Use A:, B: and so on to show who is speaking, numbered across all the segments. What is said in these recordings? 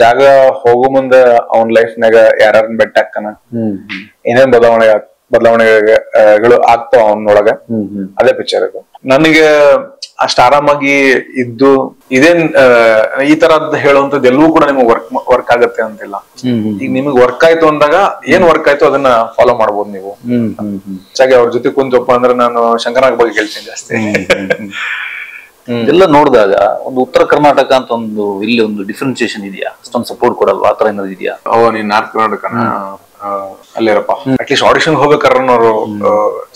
A: ಜಾಗ ಹೋಗೋ ಮುಂದ ಅವನ್ ಲೈಫ್ನಾಗ ಯಾರನ್ನ ಬೆಟ್ಟ ಹಾಕನ, ಏನೇನ್ ಬದಲಾವಣೆಗಳು ಆಗ್ತಾವ ಅವನೊಳಗ, ಅದೇ ಪಿಕ್ಚರ್ ಇದು. ನನಗೆ ಅಷ್ಟ ಆರಾಮಾಗಿ ಇದ್ದು ಇದೇನ್ ಈ ತರದ್ ಹೇಳುವಂತದ್ದು ಎಲ್ಲವೂ ಕೂಡ ನಿಮ್ಗೆ ವರ್ಕ್ ಆಗತ್ತೆ ಅಂತಿಲ್ಲ. ಈಗ ನಿಮಗ್ ವರ್ಕ್ ಆಯ್ತು ಅಂದಾಗ ಏನ್ ವರ್ಕ್ ಆಯ್ತು ಅದನ್ನ ಫಾಲೋ ಮಾಡ್ಬೋದು ನೀವು. ಹೆಚ್ಚಾಗಿ ಅವ್ರ ಜೊತೆ ಕುಂತಪ್ಪ ಅಂದ್ರೆ ನಾನು ಶಂಕರನಾಗ್ ಬಗ್ಗೆ ಹೇಳ್ತೀನಿ ಜಾಸ್ತಿ.
B: ಎಲ್ಲ ನೋಡಿದಾಗ ಒಂದು ಉತ್ತರ ಕರ್ನಾಟಕ ಅಂತ ಒಂದು ಇಲ್ಲಿ ಒಂದು ಡಿಫ್ರೆನ್ಸಿಯೇಷನ್ ಇದೆಯಾ? ಅಷ್ಟೊಂದು ಸಪೋರ್ಟ್ ಕೊಡಲ್ವಾ? ಆತರ ಏನಾದ್ರು ಇದೆಯಾ?
A: ನೀನ್ ನಾರ್ತ್ ಕರ್ನಾಟಕನ ಅಲ್ಲಿರಪ್ಪ, ಅಟ್ಲೀಸ್ಟ್ ಆಡಿಷನ್ ಹೋಗ್ಬೇಕಾರನ್ನೋರು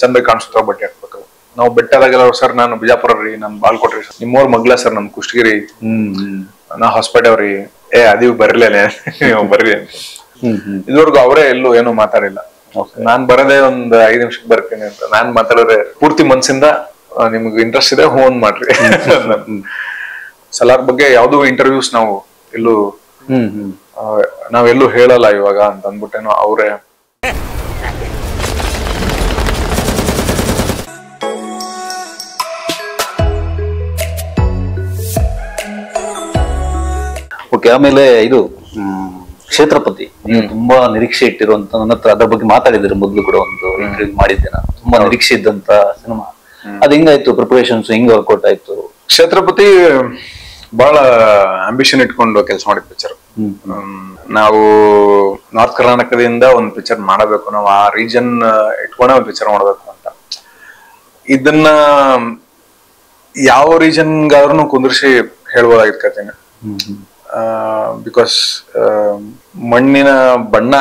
A: ಚಂದ ಕಾಣಿಸ್ತಾರ ಬಟ್ಟೆ ಹಾಕ್ಬೇಕು. ನಾವು ಬೆಟ್ಟದಾಗೆಲ್ಲ ಸರ್ ನಾನು ಬಿಜಾಪುರ ರೀ, ನಮ್ ಬಾಲ್ಕೋಟ್ರಿ, ನಿಮ್ಮವ್ರ ಮಗ್ಲ ಸರ್ ನಮ್ ಕುಷ್ಟಗಿರಿ, ನಾ ಹೊಸಪೇಟೆ ಅವ್ರಿ, ಅದೀವ್ ಬರ್ಲೇನೆ ನೀವು ಬರ್ರಿ ಅಂತ. ಇದುವರೆಗೂ ಅವರೇ ಎಲ್ಲೂ ಏನು ಮಾತಾಡಿಲ್ಲ. ನಾನ್ ಬರದೇ ಒಂದ್ 5 ನಿಮಿಷಕ್ಕೆ ಬರ್ತೀನಿ ಅಂತ ನಾನ್ ಮಾತಾಡಿದ್ರೆ ಪೂರ್ತಿ ಮನ್ಸಿಂದ ನಿಮ್ಗೆ ಇಂಟ್ರೆಸ್ಟ್ ಇದೆ ಹೂ ಒಂದ್ ಮಾಡ್ರಿ. ಸಲಾರ್ ಬಗ್ಗೆ ಯಾವ್ದು ಇಂಟರ್ವ್ಯೂಸ್ ನಾವು ನಾವೆಲ್ಲೂ ಹೇಳಲ್ಲ ಇವಾಗ ಅಂತ ಅಂದ್ಬಿಟ್ಟೇನೋ ಅವ್ರೆ.
B: ಓಕೆ, ಆಮೇಲೆ ಇದು ಕ್ಷೇತ್ರಪತಿ ನೀವು ತುಂಬಾ ನಿರೀಕ್ಷೆ ಇಟ್ಟಿರುವಂತ, ನನ್ನ ಹತ್ರ ಅದ್ರ ಬಗ್ಗೆ ಮಾತಾಡಿದ್ರೆ ಮೊದ್ಲು ಕೂಡ ಒಂದು ಇಂಟರ್ವ್ಯೂ ಮಾಡಿದ್ದೆ ನಾನು. ತುಂಬಾ ನಿರೀಕ್ಷೆ ಇದ್ದಂತ ಸಿನಿಮಾ, ಅದ್ ಹೆಂಗಾಯ್ತು? ಪ್ರಿಪರೇಷನ್ಸ್ ಹೆಂಗ್ ವರ್ಕೌಟ್ ಆಯ್ತು?
A: ಕ್ಷೇತ್ರಪತಿ ಬಹಳ ಅಂಬಿಷನ್ ಇಟ್ಕೊಂಡು ಕೆಲಸ ಮಾಡಿದ ಪಿಕ್ಚರ್. ನಾವು ನಾರ್ತ್ ಕರ್ನಾಟಕದಿಂದ ಒಂದ್ ಪಿಕ್ಚರ್ ಮಾಡಬೇಕು, ನಾವು ಆ ರೀಜನ್ ಇಟ್ಕೊಂಡೆ ಒಂದ್ ಪಿಕ್ಚರ್ ಮಾಡಬೇಕು ಅಂತ. ಇದನ್ನ ಯಾವ ರೀಜನ್ಗಾದ್ರೂ ಕುಂದ್ರಿಸಿ ಹೇಳ್ಬೋದಾಗಿತ್ತು ಕಥೆನ. ಬಿಕಾಸ್ ಮಣ್ಣಿನ ಬಣ್ಣ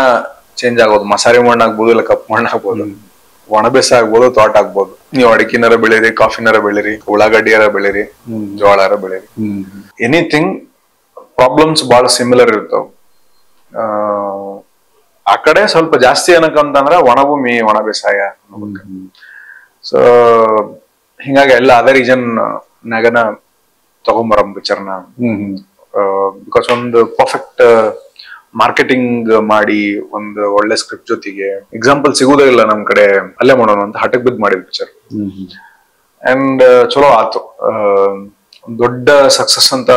A: ಚೇಂಜ್ ಆಗೋದು, ಮಸಾರಿ ಮಣ್ಣು ಆಗ್ಬೋದು, ಇಲ್ಲ ಕಪ್ಪು ಮಣ್ಣು ಆಗ್ಬೋದು, ಒಣಬೇಸ ಆಗ್ಬೋದು, ತೋಟ ಆಗ್ಬೋದು. ನೀವು ಅಡಿಕೆನಾರ ಬೆಳೀರಿ, ಕಾಫಿನಾರ ಬೆಳೀರಿ, ಉಳ್ಳಾಗಡ್ಡಿಯಾರ ಬೆಳೀರಿ, ಜೋಳಾರ ಬೆಳೀರಿ, ಎನಿಥಿಂಗ್ ಪ್ರಾಬ್ಲಮ್ಸ್ ಬಹಳ ಸಿಮಿಲರ್ ಇರ್ತಾವ. ಆ ಕಡೆ ಸ್ವಲ್ಪ ಜಾಸ್ತಿ ಏನಕ್ಕಂತಂದ್ರ ಒಣಭೂಮಿ, ಒಣ ಬೇಸಾಯ. ಸೊ ಹಿಂಗಾಗಿ ಎಲ್ಲ ಅದೇ ರೀಜನ್ ನಾಗನ ತಗೊಂಬರಂ ಪಿಕ್ಚರ್ನ. ಬಿಕಾಸ್ ಒಂದು ಪರ್ಫೆಕ್ಟ್ ಮಾರ್ಕೆಟಿಂಗ್ ಮಾಡಿ ಒಂದು ಒಳ್ಳೆ ಸ್ಕ್ರಿಪ್ಟ್ ಜೊತೆಗೆ ಎಕ್ಸಾಂಪಲ್ ಸಿಗುದೇ ಇಲ್ಲ ನಮ್ ಕಡೆ, ಅಲ್ಲೇ ಮಾಡೋಣ ಅಂತ ಹಠಕ್ ಬಿದ್ದು ಮಾಡಿದ ಪಿಕ್ಚರ್. ಅಂಡ್ ಚಲೋ ಆತು. ದೊಡ್ಡ ಸಕ್ಸಸ್ ಅಂತ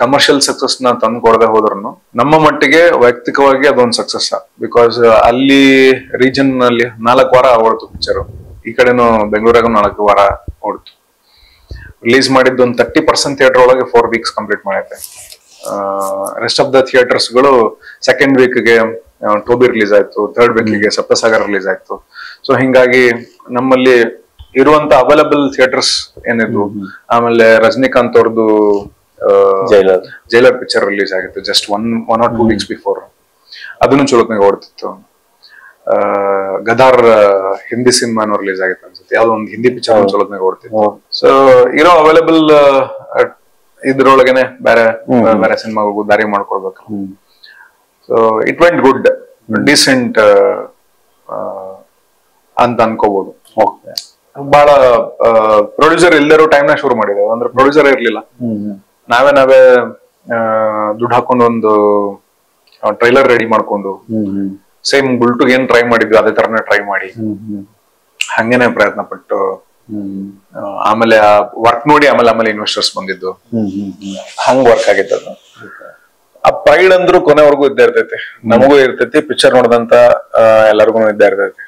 A: ಕಮರ್ಷಿಯಲ್ ಸಕ್ಸಸ್ ನ ತಂದು ಕೊಡದೆ ಹೋದ್ರು ನಮ್ಮ ಮಟ್ಟಿಗೆ ವೈಯಕ್ತಿಕವಾಗಿ ಅದೊಂದು ಸಕ್ಸಸ್. ಬಿಕಾಸ್ ಅಲ್ಲಿ ರೀಜನ್ ನಲ್ಲಿ 4 ವಾರ ಓಡ್ತು ಪಿಕ್ಚರ್, ಈ ಕಡೆನು ಬೆಂಗಳೂರಾಗ 4 ವಾರ ಓಡ್ತು. ರಿಲೀಸ್ ಮಾಡಿದ್ದು ಒಂದು 30% ಥಿಯೇಟರ್ ಒಳಗೆ 4 ವೀಕ್ಸ್ ಕಂಪ್ಲೀಟ್ ಮಾಡೈತೆ. ರೆಸ್ಟ್ ಆಫ್ ದ ಥಿಯೇಟರ್ಸ್ ಗಳು ಸೆಕೆಂಡ್ ವೀಕ್ಗೆ ಟೋಬಿ ರಿಲೀಸ್ ಆಯ್ತು, ಥರ್ಡ್ ವೀಕ್ಗೆ ಸಪ್ತಸಾಗರ್ ರಿಲೀಸ್ ಆಯ್ತು. ಸೊ ಹಿಂಗಾಗಿ ನಮ್ಮಲ್ಲಿ ಇರುವಂತ ಅವೈಲಬಲ್ ಥಿಯೇಟರ್ಸ್ ಏನಿದ್ವು. ಆಮೇಲೆ ರಜನಿಕಾಂತ್ ಅವ್ರದ್ದು ಜೈಲರ್ ಪಿಕ್ಚರ್ ರಿಲೀಸ್ ಆಗಿತ್ತು ಜಸ್ಟ್ 1 or 2 ವೀಕ್ಸ್ ಬಿಫೋರ್, ಅದನ್ನು ಚಲೋತ್ನಾಗ ಓಡ್ತಿತ್ತು. ಗದಾರ್ ಹಿಂದಿ ಸಿನಿಮಾನು ರಿಲೀಸ್ ಆಗಿತ್ತು ಅನ್ಸುತ್ತೆ, ಯಾವ್ದೋ ಒಂದು ಹಿಂದಿ ಪಿಕ್ಚರ್ ಚಲೋತ್ನಾಗ ಓಡ್ತಿತ್ತು. ಸೊ ಇರೋ ಅವೈಲಬಲ್ ಇದ್ರೊಳಗೇನೆ ಬೇರೆ ಬೇರೆ ಸಿನಿಮಾಗಳಿಗೂ ದಾರಿ ಮಾಡ್ಕೊಳ್ಬೇಕು. So it went good, decent ಅಂತ ಅನ್ಕೋಬಹುದು. ಬಹಳ ಪ್ರೊಡ್ಯೂಸರ್ ಇಲ್ದಿರೋ ಟೈಮ್ನಾಗ ಶುರು ಮಾಡಿದ್ದೇವೆ, ಅಂದ್ರೆ ಪ್ರೊಡ್ಯೂಸರ್ ಇರ್ಲಿಲ್ಲ. ನಾವೇ ದುಡ್ಡು ಹಾಕೊಂಡು ಒಂದು ಟ್ರೈಲರ್ ರೆಡಿ ಮಾಡ್ಕೊಂಡು ಸೇಮ್ ಬುಲ್ಟು ಏನ್ ಟ್ರೈ ಮಾಡಿದ್ವಿ ಅದೇ ತರನೇ ಟ್ರೈ ಮಾಡಿ ಹಂಗೇನೆ ಪ್ರಯತ್ನ ಪಟ್ಟು ಆಮೇಲೆ ವರ್ಕ್ ನೋಡಿ ಆಮೇಲೆ ಇನ್ವೆಸ್ಟರ್ಸ್ ಬಂದಿದ್ದು, ಹಂಗ್ ವರ್ಕ್ ಆಗಿತ್ತು. ಆ ಪ್ರೈಡ್ ಅಂದ್ರೂ ಕೊನೆವರೆಗೂ ಇದ್ದೇ ಇರ್ತೈತಿ, ನಮಗೂ ಇರ್ತೈತಿ, ಪಿಕ್ಚರ್ ನೋಡಿದಂತ ಎಲ್ಲರಿಗೂ ಇದ್ದೇ ಇರ್ತೈತಿ.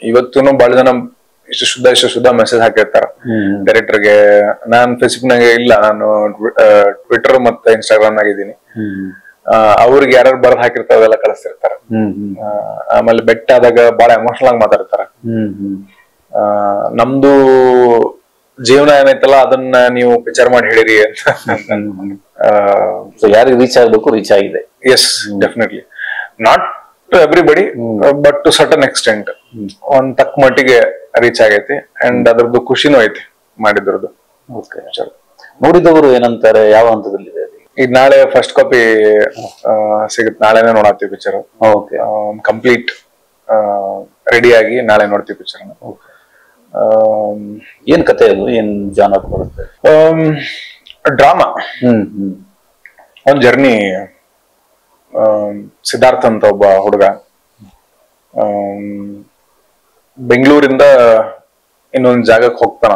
A: ಇವತ್ತೂನು ಬಹಳ ಜನ ಇಷ್ಟು ಶುದ್ಧ ಮೆಸೇಜ್ ಹಾಕಿರ್ತಾರ ಡೈರೆಕ್ಟರ್ಗೆ. ನಾನ್ ಫೇಸ್ಬುಕ್ ನಾಗ ಇಲ್ಲ, ನಾನು ಟ್ವಿಟರ್ ಮತ್ತೆ ಇನ್ಸ್ಟಾಗ್ರಾಮ್ ನಾಗ ಇದ್ದೀನಿ. ಅವ್ರಿಗೆ ಯಾರು ಬರ್ದ್ ಹಾಕಿರ್ತಾರ ಅದೆಲ್ಲ ಕಳಿಸ್ತಿರ್ತಾರ. ಆಮೇಲೆ ಬೆಟ್ಟ ಆದಾಗ ಬಹಳ ಎಮೋಷನಲ್ ಆಗಿ ಮಾತಾಡ್ತಾರ. ನಮ್ದು ಜೀವನ ಏನೈತಲ್ಲ ಅದನ್ನ ನೀವು ಪಿಕ್ಚರ್ ಮಾಡಿ ಹೇಳಿರಿ ಅಂತ.
B: ಯಾರಿಗೆ ರೀಚ್ ಆಗ್ಬೇಕು ರೀಚ್ ಆಗಿದೆ.
A: Yes, definitely not to everybody but to certain extent ಒಂದ್ ತಕ್ಕ ಮಟ್ಟಿಗೆ ರೀಚ್ ಆಗೈತಿ. ಅಂಡ್ ಅದ್ರದ್ದು ಖುಷಿನೂ ಐತಿ ಮಾಡಿದ್ರದ್ದು.
B: ನೋಡಿದವರು ಏನಂತಾರೆ, ಯಾವ ಹಂತದಲ್ಲಿದೆ?
A: ಈಗ ನಾಳೆ ಫಸ್ಟ್ ಕಾಪಿ ಸಿಗುತ್ತೆ, ನಾಳೆನೆ ನೋಡತ್ತೀವಿ ಪಿಕ್ಚರ್. ಕಂಪ್ಲೀಟ್ ರೆಡಿ ಆಗಿ ನಾಳೆ ನೋಡ್ತೀವಿ ಪಿಕ್ಚರ್.
B: ಏನ್ ಕತೆ ಅದು? ಏನ್ ಜಾನರ್ ಬರುತ್ತೆ?
A: ಡ್ರಾಮಾ. ಒಂದ್ ಜರ್ನಿ. ಸಿದ್ಧಾರ್ಥ ಅಂತ ಒಬ್ಬ ಹುಡುಗ ಬೆಂಗಳೂರಿಂದ ಇನ್ನೊಂದ್ ಜಾಗಕ್ಕೆ ಹೋಗ್ತಾನ.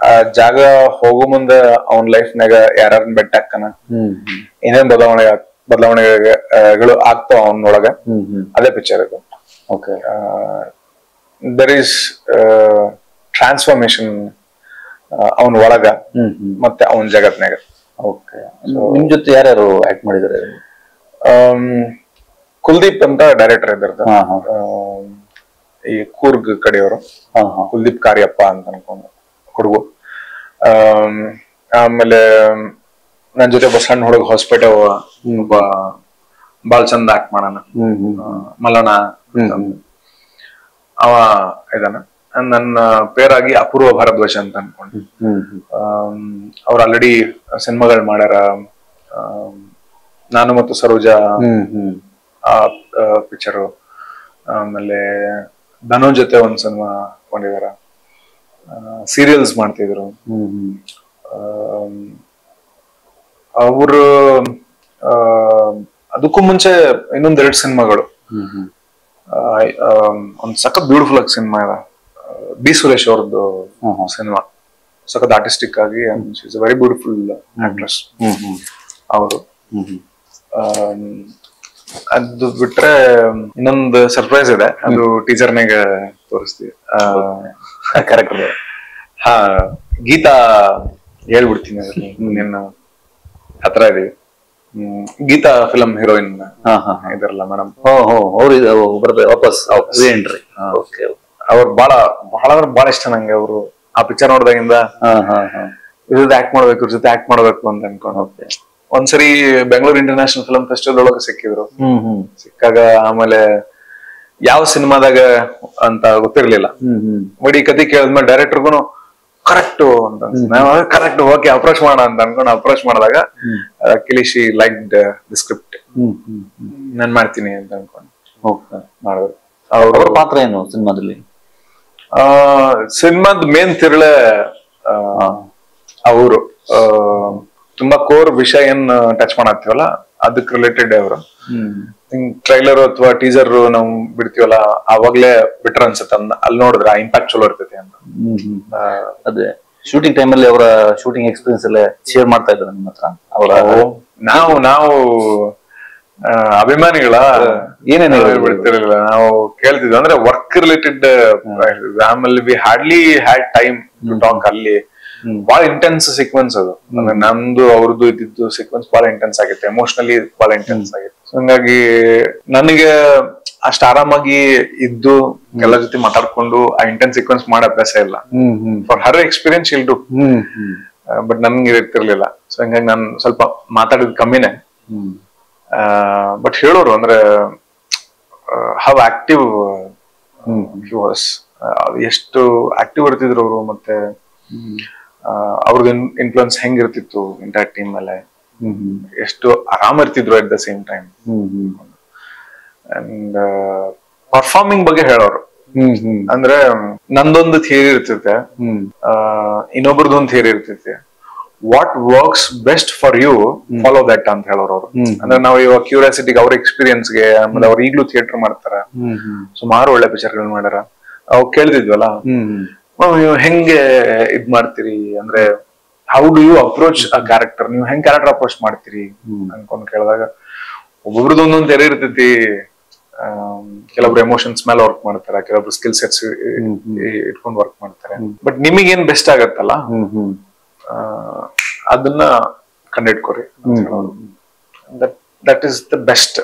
A: ಆ ಜಾಗ ಹೋಗೋ ಮುಂದ ಅವನ್ ಲೈಫ್ನಾಗ ಯಾರನ್ನ ಬೆಟ್ಟ ಹಾಕನ, ಏನೇನ್ ಬದಲಾವಣೆಗಳು ಆಗ್ತಾವ ಅವನೊಳಗ, ಅದೇ ಪಿಕ್ಚರ್ ಇದು.
B: ಓಕೆ.
A: ದರ್ ಈಸ್ ಟ್ರಾನ್ಸ್ಫಾರ್ಮೇಶನ್ ಅವನ್ ಒಳಗ ಮತ್ತೆ ಅವನ್ ಜಗತ್ನಾಗ.
B: ಓಕೆ. ನಿಮ್ ಜೊತೆ ಯಾರ್ಯಾರು ಆಕ್ಟ್ ಮಾಡಿದಾರೆ?
A: ಕುಲ್ದೀಪ್ ಅಂತ ಡೈರೆಕ್ಟರ್ ಇದ್ರದ್ದು, ಈ ಕೂರ್ಗ್ ಕಡೆಯವರು, ಕುಲ್ದೀಪ್ ಕಾರ್ಯಪ್ಪ ಅಂತ ಅನ್ಕೊಂಡು ಹುಡುಗು. ಆಮೇಲೆ ನನ್ ಜೊತೆ ಸಣ್ಣ ಹುಡುಗ ಹೊಸಪೇಟೆ ಒಬ್ಬ ಬಾಳ್ ಚಂದ ಆಕ್ಟ್ ಮಾಡೋಣ, ಮಲ್ಲಣ್ಣ ಅವ ಇದಾನ. ನನ್ನ ಪೇರಾಗಿ ಅಪೂರ್ವ ಭಾರದ್ವಾಜ್ ಅಂತ ಅನ್ಕೊಂಡು. ಅವ್ರು ಆಲ್ರೆಡಿ ಸಿನಿಮಾಗಳು ಮಾಡ್ಯಾರ, ನಾನು ಮತ್ತು ಸರೋಜಾ ಆ ಪಿಕ್ಚರು, ಆಮೇಲೆ ಧನು ಜೊತೆ ಒಂದ್ ಸಿನಿಮಾ ಕೊಂಡಿದಾರ, ಸೀರಿಯಲ್ಸ್ ಮಾಡ್ತಿದ್ರು. ಅವರು ಅದಕ್ಕೂ ಮುಂಚೆ ಇನ್ನೊಂದೆರಡು ಸಿನಿಮಾಗಳು, ಒಂದ್ ಸಖತ್ ಬ್ಯೂಟಿಫುಲ್ ಆಗಿ ಸಿನಿಮಾ ಇದೆ, ಬಿ ಸುರೇಶ್ ಅವ್ರದ್ದು ಸಿನಿಮಾ, ಸಖತ್ ಆರ್ಟಿಸ್ಟಿಕ್ ಆಗಿ, ವೆರಿ ಬ್ಯೂಟಿಫುಲ್ ಆಕ್ಟ್ರೆಸ್ ಅವರು. ಅದು ಬಿಟ್ರೆ ಇನ್ನೊಂದು ಸರ್ಪ್ರೈಸ್ ಇದೆ, ಅದು ಟೀಚರ್ನಾಗ ತೋರಿಸ್ತೀವಿ.
B: ಕರೆಕ್ಟ್.
A: ಹಾ, ಗೀತಾ ಹೇಳ್ಬಿಡ್ತೀನಿ, ನಿನ್ನ ಹತ್ರ ಇದೀವಿ. ಗೀತಾ ಫಿಲಂ ಹೀರೋಯಿನ್ ಇದಾರಲ್ಲ ಮೇಡಮ್,
B: ಅವ್ರು ವಾಪಸ್
A: ಅವ್ರು ಬಹಳ ಇಷ್ಟ ನಂಗೆ. ಅವರು ಆ ಪಿಕ್ಚರ್ ನೋಡಿದಾಗಿಂದ ಇವ್ರ ಜೊತೆ ಆಕ್ಟ್ ಮಾಡ್ಬೇಕು, ಇವ್ರ ಜೊತೆ ಆಕ್ಟ್ ಮಾಡ್ಬೇಕು ಅಂತ ಅನ್ಕೊಂಡು. ಒಂದ್ಸರಿ ಬೆಂಗಳೂರು ಇಂಟರ್ನ್ಯಾಷನಲ್ ಫಿಲಂ ಫೆಸ್ಟಿವಲ್ ಒಳಗೆ ಸಿಕ್ಕಿದ್ರು. ಸಿಕ್ಕಾಗ ಆಮೇಲೆ ಯಾವ ಸಿನಿಮಾದಾಗ ಅಂತ ಗೊತ್ತಿರ್ಲಿಲ್ಲ, ಬಟ್ ಈ ಕತೆ ಕೇಳಿದ್ಮೇಲೆ ಡೈರೆಕ್ಟರ್ಗುನು ಕರೆಕ್ಟ್ ಅಂತ ಕರೆಕ್ಟ್ ಓಕೆ ಅಪ್ರೋಚ್ ಮಾಡೋಣ ಅಂತ ಅನ್ಕೊಂಡು ಅಪ್ರೋಚ್ ಮಾಡಿದಾಗ ಕಿಲಿಶಿ ಲೈಕ್ ದ ಸ್ಕ್ರಿಪ್ಟ್, ನಾನ್ ಮಾಡ್ತೀನಿ ಅಂತ ಅನ್ಕೊಂಡು ಮಾಡಿದ್ರು.
B: ಅವ್ರ ಪಾತ್ರ ಏನು ಸಿನಿಮಾದಲ್ಲಿ?
A: ಸಿನಿಮಾದ ಮೇನ್ ತಿರುಳೆ ಅವರು ತುಂಬಾ ಕೋರ್ ವಿಷಯ ಏನ್ ಟಚ್ ಮಾಡತ್ತೀವಲ್ಲ ಅದಕ್ ರಿಲೇಟೆಡ್ ಅವರು. ಟ್ರೈಲರ್ ಅಥವಾ ಟೀಸರ್ ನಾವು ಬಿಡ್ತೀವಲ್ಲ ಅವಾಗ್ಲೇ ಬಿಟ್ರ ಅನ್ಸುತ್ತೆ, ಅಲ್ಲಿ ನೋಡಿದ್ರ ಇಂಪ್ಯಾಕ್ಟ್ ಚಲೋ ಇರ್ತೈತಿ ಅಂತ.
B: ಅದೇ ಶೂಟಿಂಗ್ ಟೈಮ್ ಅಲ್ಲಿ ಅವರ ಶೂಟಿಂಗ್ ಎಕ್ಸ್ಪೀರಿಯನ್ಸ್ ಎಲ್ಲ ಶೇರ್ ಮಾಡ್ತಾ ಇದ್ದಾರೆ ನಿಮ್ಮ ಹತ್ರ? ಅವರ
A: ನಾವು ಅಭಿಮಾನಿಗಳ ಏನೇನು ಬಿಡ್ತಿರಲಿಲ್ಲ, ನಾವು ಕೇಳ್ತಿದ್ವಿ. ಅಂದ್ರೆ ವರ್ಕ್ ರಿಲೇಟೆಡ್, ಆಮೇಲೆ we hardly had time to talk. ಅಲ್ಲಿ ಬಹಳ ಇಂಟೆನ್ಸ್ ಸೀಕ್ವೆನ್ಸ್ ಅದು, ಅಂದ್ರೆ ನಮ್ದು ಅವ್ರದ್ದು ಇದ್ದಿದ್ದು ಸೀಕ್ವೆನ್ಸ್ ಬಹಳ ಇಂಟೆನ್ಸ್ ಆಗಿತ್ತು, ಎಮೋಷನಲಿ ಬಹಳ ಇಂಟೆನ್ಸ್ ಆಗಿತ್ತು. ಹಂಗಾಗಿ ನನಗೆ ಅಷ್ಟ್ ಆರಾಮಾಗಿ ಇದ್ದು ಎಲ್ಲರ ಜೊತೆ ಮಾತಾಡ್ಕೊಂಡು ಆ ಇಂಟೆನ್ಸ್ ಸೀಕ್ವೆನ್ಸ್ ಮಾಡೋ ಅಭ್ಯಾಸ ಇಲ್ಲ. ಫಾರ್ ಹರ್ ಎಕ್ಸ್ಪೀರಿಯನ್ಸ್ ಇಲ್ ಡು, ಬಟ್ ನನ್ಗೆ ಇರ್ತಿರ್ಲಿಲ್ಲ. ಸೊ ಹಂಗಾಗಿ ನಾನು ಸ್ವಲ್ಪ ಮಾತಾಡಿದ್ ಕಮ್ಮಿನೇ. ಬಟ್ ಹೇಳೋರು ಅಂದ್ರೆ ಹೌ ಆಕ್ಟಿವ್ ಹಿ ವಾಸ್, ಎಷ್ಟು ಆಕ್ಟಿವ್ ಇರ್ತಿದ್ರು ಅವರು, ಮತ್ತೆ ಅವ್ರದ್ದು ಇನ್ಫ್ಲುಯೆನ್ಸ್ ಹೆಂಗಿರ್ತಿತ್ತು ಎಂಟೈರ್ ಟೀಮ್ ಮೇಲೆ, ಎಷ್ಟು ಆರಾಮ ಇರ್ತಿದ್ರು at the same time. And performing ಬಗ್ಗೆ ಹೇಳೋರು, ಅಂದ್ರೆ ನಂದೊಂದು ಥಿಯರಿ ಇರ್ತೈತೆ, ಇನ್ನೊಬ್ರದ್ದು ಒಂದು ಥಿಯರಿ ಇರ್ತೈತೆ. What works best for you follow that ಅಂತ ಹೇಳೋರು ಅವರು. ಅಂದ್ರೆ ನಾವು ಇವಾಗ ಕ್ಯೂರಿಯಾಸಿಟಿಗೆ, ಅವ್ರ ಎಕ್ಸ್ಪೀರಿಯನ್ಸ್ಗೆ, ಆಮೇಲೆ ಅವ್ರು ಈಗ್ಲೂ ಥಿಯೇಟರ್ ಮಾಡ್ತಾರ, ಸುಮಾರು ಒಳ್ಳೆ ಪಿಕ್ಚರ್ಗಳು ಮಾಡ್ಯಾರ. ಅವ್ ಕೇಳ್ತಿದ್ವಲ್ಲ, ನೀವು ಹೆಂಗೆ ಇದ್ ಮಾಡ್ತೀರಿ, ಅಂದ್ರೆ how do you approach a character, ನೀವು ಹೆಂಗ್ ಕ್ಯಾರೆಕ್ಟರ್ ಅಪ್ರೋಚ್ ಮಾಡ್ತೀರಿ ಅನ್ಕೊಂಡ್ ಕೇಳಿದಾಗ ಒಬ್ಬೊಬ್ರದ್ದು ಒಂದೊಂದ್ ತೆರೆ ಇರ್ತೈತಿ. ಕೆಲವೊಬ್ರು ಎಮೋಷನ್ಸ್ ಮೇಲೆ ವರ್ಕ್ ಮಾಡ್ತಾರೆ, ಕೆಲವೊಬ್ರು ಸ್ಕಿಲ್ ಸೆಟ್ಸ್ ಇಟ್ಕೊಂಡು ವರ್ಕ್ ಮಾಡ್ತಾರೆ. ಬಟ್ ನಿಮಗೇನ್ ಬೆಸ್ಟ್ ಆಗತ್ತಲ್ಲ ಅದನ್ನ ಕಂಡಿಡ್ಕೊರಿ. That is the best.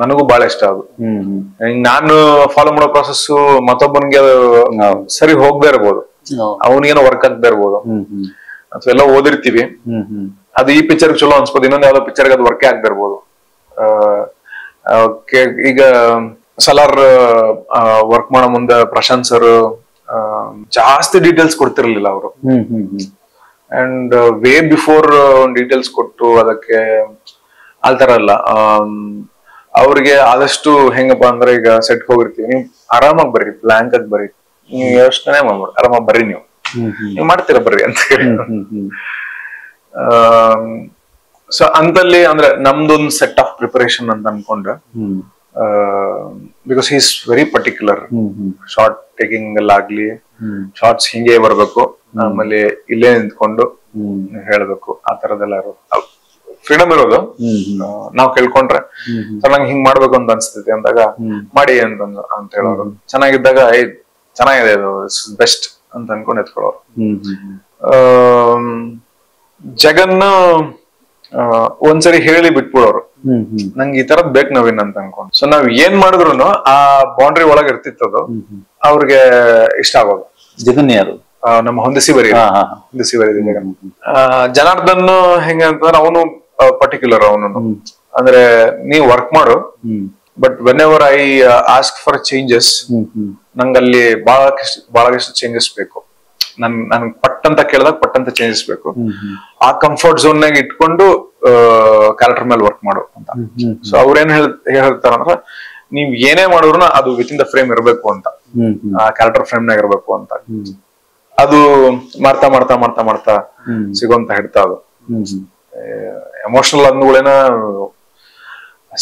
A: ನನಗೂ ಬಹಳ ಇಷ್ಟ ಅದು. ನಾನು ಫಾಲೋ ಮಾಡೋ ಪ್ರಾಸೆಸ್ ಮತ್ತೊಬ್ಬನ್ಗೆ ಸರಿ ಹೋಗದೆ ಇರ್ಬೋದು, ಅವನಿಗೇನೋ ವರ್ಕ್ ಆಗದೆ ಇರ್ಬೋದು, ಅಥವಾ ಎಲ್ಲ ಓದಿರ್ತೀವಿ, ಅದು ಈ ಪಿಕ್ಚರ್ ಚಲೋ ಅನ್ಸ್ಬೋದು, ಇನ್ನೊಂದ್ ಯಾವ್ದೋ ಪಿಕ್ಚರ್ಗೆ ಅದು ವರ್ಕೇ ಆಗದೆ ಇರ್ಬೋದು. ಈಗ ಸಲಾರ್ ವರ್ಕ್ ಮಾಡೋ ಮುಂದೆ ಪ್ರಶಾಂತ್ ಸರ್ ಜಾಸ್ತಿ ಡೀಟೇಲ್ಸ್ ಕೊಡ್ತಿರ್ಲಿಲ್ಲ ಅವರು. ಅಂಡ್ ವೇ ಬಿಫೋರ್ ಡೀಟೇಲ್ಸ್ ಕೊಟ್ಟು ಅದಕ್ಕೆ ಆತರ ಅಲ್ಲ. ಅವ್ರಿಗೆ ಆದಷ್ಟು ಹೆಂಗಪ್ಪ ಅಂದ್ರೆ, ಈಗ ಸೆಟ್ ಹೋಗಿರ್ತೀವಿ, ನೀವು ಆರಾಮಾಗಿ ಬರ್ರಿ, ಬ್ಲಾಂಕ್ ಆಗಿ ಬರ್ರಿ, ನೀವು ಯೋಚನೆ ಮಾಡ್ಬೇಡಿ, ಆರಾಮಾಗಿ ಬರ್ರಿ, ನೀವು ಮಾಡ್ತೀರಾ ಬರ್ರಿ ಅಂತ ಹೇಳಿ. ಸೊ ಅಂತಲ್ಲಿ ಅಂದ್ರೆ ನಮ್ದೊಂದು ಸೆಟ್ ಆಫ್ ಪ್ರಿಪರೇಷನ್ ಅಂತ ಅನ್ಕೊಂಡ್ರೆ, because he is very particular. Short taking ಎಲ್ಲ ಆಗ್ಲಿ, ಶಾರ್ಟ್ಸ್ ಹಿಂಗೆ ಬರ್ಬೇಕು, ಆಮೇಲೆ ಇಲ್ಲೇ ನಿಂತ್ಕೊಂಡು ಹೇಳ್ಬೇಕು, ಆ ತರದೆಲ್ಲ ಫ್ರೀಡಮ್ ಇರೋದು. ನಾವ್ ಕೇಳ್ಕೊಂಡ್ರೆ ನಂಗೆ ಹಿಂಗ್ ಮಾಡ್ಬೇಕು ಅಂತ ಅನ್ಸ್ತೈತಿ ಅಂದಾಗ ಮಾಡಿ ಅಂತ ಹೇಳೋರು. ಚೆನ್ನಾಗಿದ್ದಾಗ ಚೆನ್ನಾಗಿದೆ ಅದು ಬೆಸ್ಟ್ ಅಂತ ಅನ್ಕೊಂಡು ಎತ್ಕೊಳ್ಳೋರು. ಜಗನ್ ಒಂದ್ಸರಿ ಹೇಳಿ ಬಿಟ್ಬಿಡೋರು, ನಂಗೆ ಈ ತರದ್ ಬೇಕು ನವೀನ್ ಅಂತ ಅನ್ಕೊಂಡು. ಸೊ ನಾವ್ ಏನ್ ಮಾಡಿದ್ರು ಆ ಬೌಂಡ್ರಿ ಒಳಗೆ ಇರ್ತಿತ್ತದು, ಅವ್ರಿಗೆ ಇಷ್ಟ ಆಗೋದು.
B: ಜಗನ್ ಯಾರು?
A: ನಮ್ಮ ಹೊಂದಿಸಿ ಬರೀ ಜಗನ್. ಜನಾರ್ದನ್ ಹೆಂಗ ಅಂತಂದ್ರೆ ಅವನು ಪರ್ಟಿಕ್ಯುಲರ್, ಅವನು ಅಂದ್ರೆ ನೀವ್ ವರ್ಕ್ ಮಾಡು, but whenever I ask for changes, ನಂಗಲ್ಲಿ ಬಹಳಷ್ಟು ಚೇಂಜಸ್ ಬೇಕು. ನನ್ ಪಟ್ಟಂತ ಕೇಳಿದಾಗ ಪಟ್ಟಂತ ಚೇಂಜಸ್ ಬೇಕು. ಆ ಕಂಫರ್ಟ್ ಝೋನ್ ನಾಗ ಇಟ್ಕೊಂಡು ಕ್ಯಾರೆಕ್ಟರ್ ಮೇಲೆ ವರ್ಕ್ ಮಾಡು ಅಂತ. ಸೊ ಅವ್ರೇನ್ ಹೇಳ್ತಾರಂದ್ರ, ನೀವ್ ಏನೇ ಮಾಡಿದ್ರು ಅದು ವಿತ್ ಇನ್ ದ ಫ್ರೇಮ್ ಇರಬೇಕು ಅಂತ, ಆ ಕ್ಯಾರೆಕ್ಟರ್ ಫ್ರೇಮ್ ನಾಗ ಇರಬೇಕು ಅಂತ. ಅದು ಮಾಡ್ತಾ ಮಾಡ್ತಾ ಮಾಡ್ತಾ ಮಾಡ್ತಾ ಸಿಗೋಂತ ಹಿಡ್ತಾ ಅದು ಎಮೋಷನಲ್ ಅಂದ್ಗಳೇನ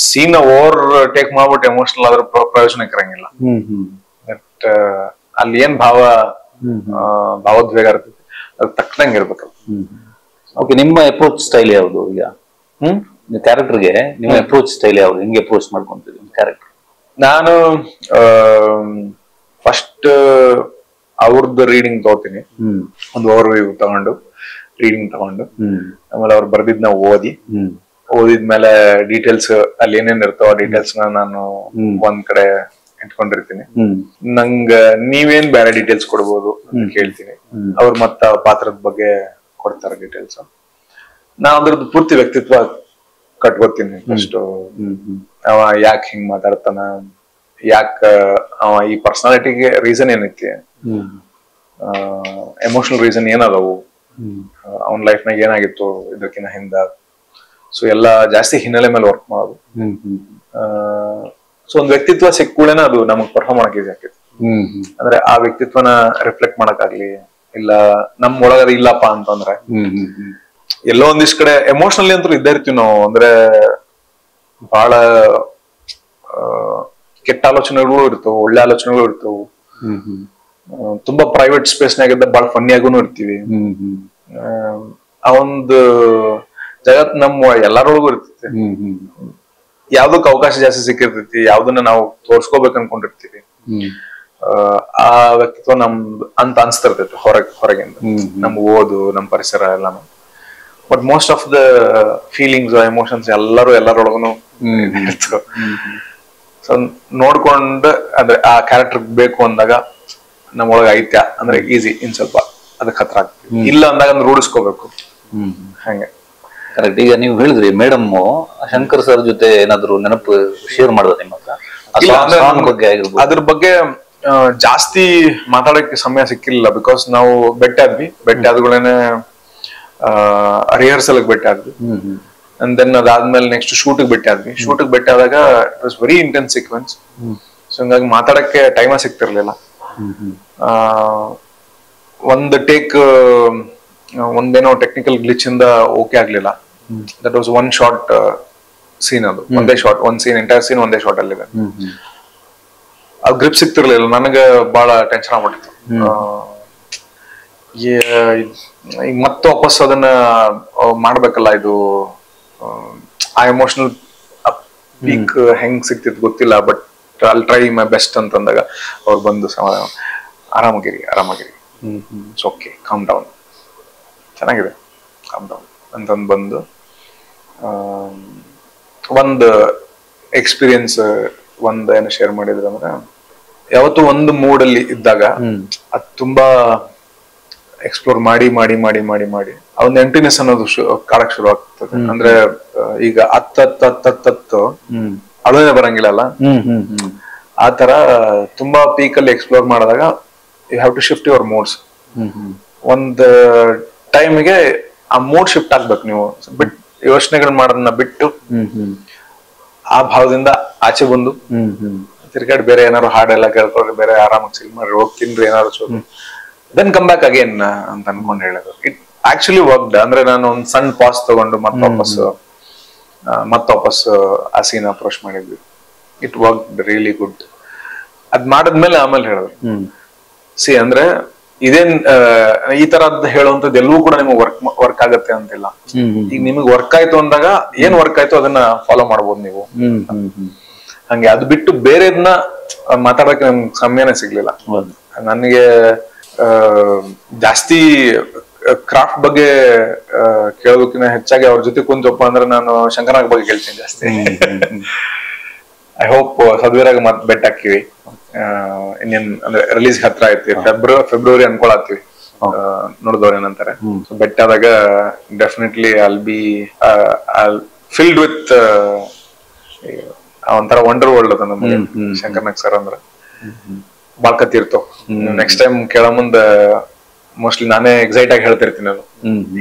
A: ಸೀನ್ ಓವರ್ ಟೇಕ್ ಮಾಡ್ಬಿಟ್ಟು ಎಮೋಷನಲ್ ಆದ್ರ ಪ್ರಯೋಜನಕ್ಕೆ ಇರಂಗಿಲ್ಲ. ಬಟ್ ಅಲ್ಲಿ ಏನ್ ಭಾವೋದ್ವೇಗ ಇರ್ತೈತಿ, ಅದು ತಕ್ಕಂಗೆ ಇರ್ಬೇಕು.
B: ಓಕೆ, ನಿಮ್ಮ ಅಪ್ರೋಚ್ ಸ್ಟೈಲ್ ಯಾವುದು? ಈಗ ಕ್ಯಾರೆಕ್ಟರ್ಗೆ ನಿಮ್ಮ ಅಪ್ರೋಚ್ ಸ್ಟೈಲ್ ಯಾವುದು? ಹೆಂಗೆ ಅಪ್ರೋಚ್ ಮಾಡ್ಕೊಂತೀವಿ ಕ್ಯಾರೆಕ್ಟರ್?
A: ನಾನು ಫಸ್ಟ್ ಅವ್ರದ್ದು ರೀಡಿಂಗ್ ತಗೋತೀನಿ, ಒಂದು ಓವರ್ ವ್ಯೂ ತಗೊಂಡು ರೀಡಿಂಗ್ ತಗೊಂಡು, ಆಮೇಲೆ ಅವ್ರು ಬರ್ದಿದ್ನ ಓದಿದ್ಮೇಲೆ ಡೀಟೇಲ್ಸ್ ಅಲ್ಲಿ ಏನೇನ್ ಇರ್ತಾವ ಡೀಟೇಲ್ಸ್ ನಾನು ಒಂದ್ ಕಡೆ ಇಟ್ಕೊಂಡಿರ್ತೀನಿ. ನಂಗ ನೀವೇನ್ ಬೇರೆ ಡೀಟೇಲ್ಸ್ ಕೊಡ್ಬೋದು ಅಂತ ಕೇಳ್ತೀನಿ. ಅವ್ರು ಮತ್ತ ಪಾತ್ರದ ಬಗ್ಗೆ ಕೊಡ್ತಾರೆ ಡೀಟೇಲ್ಸ್. ನಾನ್ ಅದ್ರದ್ದು ಪೂರ್ತಿ ವ್ಯಕ್ತಿತ್ವ ಕಟ್ಕೋತೀನಿ. ಫಸ್ಟ್ ಅವ ಯಾಕೆ ಹಿಂಗ್ ಮಾತಾಡ್ತಾನ, ಯಾಕ ಅವ ಈ ಪರ್ಸನಾಲಿಟಿಗೆ ರೀಸನ್ ಏನೈತಿ, ಎಮೋಷನಲ್ ರೀಸನ್ ಏನದವು, ಅವನ್ ಲೈಫ್ ನಾಗ ಏನಾಗಿತ್ತು ಇದಕ್ಕಿಂತ ಹಿಂದ. ಸೊ ಎಲ್ಲಾ ಜಾಸ್ತಿ ಹಿನ್ನೆಲೆ ಮೇಲೆ ವರ್ಕ್ ಮಾಡೋದು. ಸೊ ಒಂದ್ ವ್ಯಕ್ತಿತ್ವ ಸಿಕ್ಕೂಳೇನ ಅದು ನಮಗ್ ಪರ್ಫಾರ್ಮ್ ಮಾಡಕ್ ಈಸಿ ಆಕೈತಿ. ಅಂದ್ರೆ ಆ ವ್ಯಕ್ತಿತ್ವನ ರಿಫ್ಲೆಕ್ಟ್ ಮಾಡಕ್ಕಾಗ್ಲಿ, ಇಲ್ಲ ನಮ್ ಒಳಗದ ಇಲ್ಲಪ್ಪ ಅಂತಂದ್ರೆ ಎಲ್ಲೋ ಒಂದಿಷ್ಟ್ ಕಡೆ ಎಮೋಷನಲಿ ಅಂತೂ ಇದ್ದೇ ಇರ್ತೀವಿ ನಾವು. ಅಂದ್ರೆ ಬಹಳ ಕೆಟ್ಟ ಆಲೋಚನೆಗಳು ಇರ್ತವು, ಒಳ್ಳೆ ಆಲೋಚನೆಗಳು ಇರ್ತವು. ತುಂಬಾ ಪ್ರೈವೇಟ್ ಸ್ಪೇಸ್ ನಾಗಿದ್ದ ಬಹಳ ಫನ್ನಿಯಾಗೂ ಇರ್ತೀವಿ. ಆ ಒಂದು ಜಗತ್ ನಮ್ಮ ಎಲ್ಲರೊಳಗೂ ಇರ್ತೈತಿ. ಯಾವ್ದಕ್ ಅವಕಾಶ ಜಾಸ್ತಿ ಸಿಕ್ಕಿರ್ತೈತಿ, ಯಾವ್ದನ್ನ ನಾವು ತೋರ್ಸ್ಕೋಬೇಕು ಅನ್ಕೊಂಡಿರ್ತೀವಿ, ಆ ವ್ಯಕ್ತಿತ್ವ ನಮ್ದು ಅಂತ ಅನ್ಸ್ತಿರ್ತೈತಿ ಹೊರಗಿಂದ. ನಮ್ ಓದು, ನಮ್ ಪರಿಸರ ಎಲ್ಲಾನು. But most of the feelings, emotions ಎಲ್ಲರೊಳಗೂ ಇರ್ತವೆ. ಸೊ ನೋಡ್ಕೊಂಡು ಅಂದ್ರೆ ಆ ಕ್ಯಾರೆಕ್ಟರ್ ಬೇಕು ಅಂದಾಗ ನಮ್ಮೊಳಗ ಐತ್ಯ ಅಂದ್ರೆ ಈಸಿ, ಇನ್ ಸ್ವಲ್ಪ ಅದಕ್ಕೆ ಹತ್ರ ಆಗ್ತದೆ. ಇಲ್ಲ ಅಂದಾಗ ರೂಢಿಸ್ಕೋಬೇಕು. ಹಂಗೆ
B: ಕರೆಕ್ಟ್. ಈಗ ನೀವು ಹೇಳಿದ್ರಿ ಮೇಡಮ್ ಶಂಕರ್ ಸರ್ ಜೊತೆ ಏನಾದ್ರು ನೆನಪು ಶೇರ್ ಮಾಡೋದು ನಿಮ್ಮ ಬಗ್ಗೆ?
A: ಅದ್ರ ಬಗ್ಗೆ ಜಾಸ್ತಿ ಮಾತಾಡಕ್ಕೆ ಸಮಯ ಸಿಕ್ಕಿಲ್ಲ. ಬಿಕಾಸ್ ನಾವು ಭೇಟಿ ಆದ್ಗಳೇನೆ ರಿಹರ್ಸಲ್ ಭೇಟಿ ಆದ್ವಿ. ಅಂಡ್ ದೆನ್ ಅದಾದ್ಮೇಲೆ ನೆಕ್ಸ್ಟ್ ಶೂಟ್ ಭೇಟಿ ಆದ್ವಿ. ಶೂಟ್ ಭೇಟಿ ಆದಾಗ it was very intense sequence. So ಹಂಗಾಗಿ ಮಾತಾಡಕ್ಕೆ ಟೈಮ ಸಿಗ್ತಿರ್ಲಿಲ್ಲ. ಒಂದು ಟೇಕ್ ಒಂದೇನೋ ಟೆಕ್ನಿಕಲ್ ಗ್ಲಿಚ್ ಇಂದ ಓಕೆ ಆಗ್ಲಿಲ್ಲ. That was one shot scene. ಅದು ಒಂದೇ ಶಾರ್ಟ್, ಒಂದ್ ಸೀನ್, ಎಂಟೈರ್ ಸೀನ್ ಒಂದೇ ಶಾರ್ಟ್ ಅಲ್ಲಿ. ಅದು ಗ್ರಿಪ್ ಸಿಗ್ತಿರ್ಲಿಲ್ಲ. ನನಗೆ ಬಹಳ ಟೆನ್ಷನ್ ಆಗ್ಬಿಟ್ಟಿತ್ತು. ಈಗ ಮತ್ತೆ ವಾಪಸ್ ಅದನ್ನ ಮಾಡ್ಬೇಕಲ್ಲ, ಇದು ಆ ಎಮೋಷನಲ್ ಪೀಕ್ ಹೆಂಗ್ ಸಿಗ್ತಿತ್ತು ಗೊತ್ತಿಲ್ಲ. But I'll try my best ಅಂತಂದಾಗ ಅವ್ರು ಬಂದು ಆರಾಮಾಗಿರಿ ಇಟ್ಸ್ ಓಕೆ, ಕಾಮ್ ಡೌನ್, ಚೆನ್ನಾಗಿದೆ, ಕಾಮ್ ಡೌನ್ ಅಂತಂದು ಬಂದು ಒಂದು ಎಕ್ಸ್ಪೀರಿಯನ್ಸ್ ಏನು ಶೇರ್ ಮಾಡಿದ್ರು ಅಂದ್ರೆ, ಯಾವತ್ತು ಒಂದು ಮೂಡ್ ಅಲ್ಲಿ ಇದ್ದಾಗ ಅದು ತುಂಬಾ ಎಕ್ಸ್ಪ್ಲೋರ್ ಮಾಡಿ ಮಾಡಿ ಮಾಡಿ ಮಾಡಿ ಮಾಡಿ ಆ ಒಂದು ಎಂಟಿನೆಸ್ ಅನ್ನೋದು ಕಾಡಕ್ ಶುರು ಆಗ್ತದೆ. ಅಂದ್ರೆ ಈಗ ಹತ್ತು ಅಳೋನೆ ಬರಂಗಿಲ್ಲ ಅಲ್ಲ, ಆ ತರ ತುಂಬಾ ಪೀಕ್ ಅಲ್ಲಿ ಎಕ್ಸ್ಪ್ಲೋರ್ ಮಾಡಿದಾಗ you have to shift your moods. ಒಂದು ಟೈಮಿಗೆ ಆ ಮೂಡ್ ಶಿಫ್ಟ್ ಆಗ್ಬೇಕು. ನೀವು ಬಿಟ್ ಯೋಚನೆಗಳು ಮಾಡೋದನ್ನ ಬಿಟ್ಟು ಆ ಭಾವದಿಂದ ಆಚೆ ಬಂದು ತಿರ್ಗಾಡಿ ಬೇರೆ ಏನಾದ್ರು ಹಾಡೆಲ್ಲ ಕೇಳ್ಕೊಳ್ರಿ, ಬೇರೆ ಆರಾಮಾಗಿ ಚಿಲ್ ಮಾಡ್ರಿ, ಹೋಗ್ತೀನ್ರಿ ಏನಾದ್ರು ಚೋದು, ದೆನ್ ಕಮ್ ಬ್ಯಾಕ್ ಅಗೇನ್ ಅಂತ ಅನ್ಕೊಂಡು ಹೇಳೋದು. It actually worked. ಅಂದ್ರೆ ನಾನು ಒಂದ್ ಸಣ್ಣ ಪಾಸ್ ತಗೊಂಡು ವಾಪಸ್ ಆ ಸೀನ್ ಅಪ್ರೋಚ್ ಮಾಡಿದ್ವಿ. It worked really good. ಅದ್ ಮಾಡದ್ಮೇಲೆ ಆಮೇಲೆ ಹೇಳಿದ್ರು, ಸಿ ಅಂದ್ರೆ ಇದೇನ್ ಈ ತರದ್ ಹೇಳುವಂತದ್ದು ಎಲ್ಲವೂ ಕೂಡ ನಿಮ್ಗೆ ವರ್ಕ್ ಆಗತ್ತೆ ಅಂತಿಲ್ಲ. ಈಗ ನಿಮ್ಗೆ ವರ್ಕ್ ಆಯ್ತು ಅಂದಾಗ ಏನ್ ವರ್ಕ್ ಆಯ್ತು ಅದನ್ನ ಫಾಲೋ ಮಾಡ್ಬೋದು ನೀವು. ಹಂಗೆ ಅದು ಬಿಟ್ಟು ಬೇರೆದನ್ನ ಮಾತಾಡಕ್ಕೆ ನಮ್ಗೆ ಸಮಯನೇ ಸಿಗ್ಲಿಲ್ಲ. ನನಗೆ ಜಾಸ್ತಿ ಕ್ರಾಫ್ಟ್ ಬಗ್ಗೆ ಕೇಳೋದಕ್ಕಿಂತ ಹೆಚ್ಚಾಗಿ ಅವ್ರ ಜೊತೆ ಕುಂತಪ್ಪ ಅಂದ್ರೆ ನಾನು ಶಂಕರನಾಗ್ ಬಗ್ಗೆ ಕೇಳ್ತೀನಿ ಜಾಸ್ತಿ. ಐ ಹೋಪ್ ಸದ್ವೀರಾಗ ಮತ್ ಬೆಟ್ ಹಾಕಿವಿ. ಇನ್ನೇನ್ ಅಂದ್ರೆ ರಿಲೀಸ್ ಹತ್ರ ಐತಿ, ಫೆಬ್ರವರಿ ಅನ್ಕೊಳತ್ತೀವಿ. ನೋಡಿದವ್ರ ಏನಂತಾರೆ. ಬೆಟ್ ಆದಾಗ definitely I'll be filled with ಒಂಥರ ವಂಡರ್ ವರ್ಲ್ಡ್ ಅದ ನಮ್ಗೆ ಶಂಕರ್ನಾಗ್ ಸರ್ ಅಂದ್ರ. ಬಾಳ್ ಕತ್ತಿ ಇರ್ತಾವ. ನೆಕ್ಸ್ಟ್ ಟೈಮ್ ಕೇಳೋ ಮುಂದ ಮೋಸ್ಟ್ಲಿ ನಾನೇ ಎಕ್ಸೈಟ್ ಆಗಿ ಹೇಳ್ತಿರ್ತೀನಿ ನಾನು,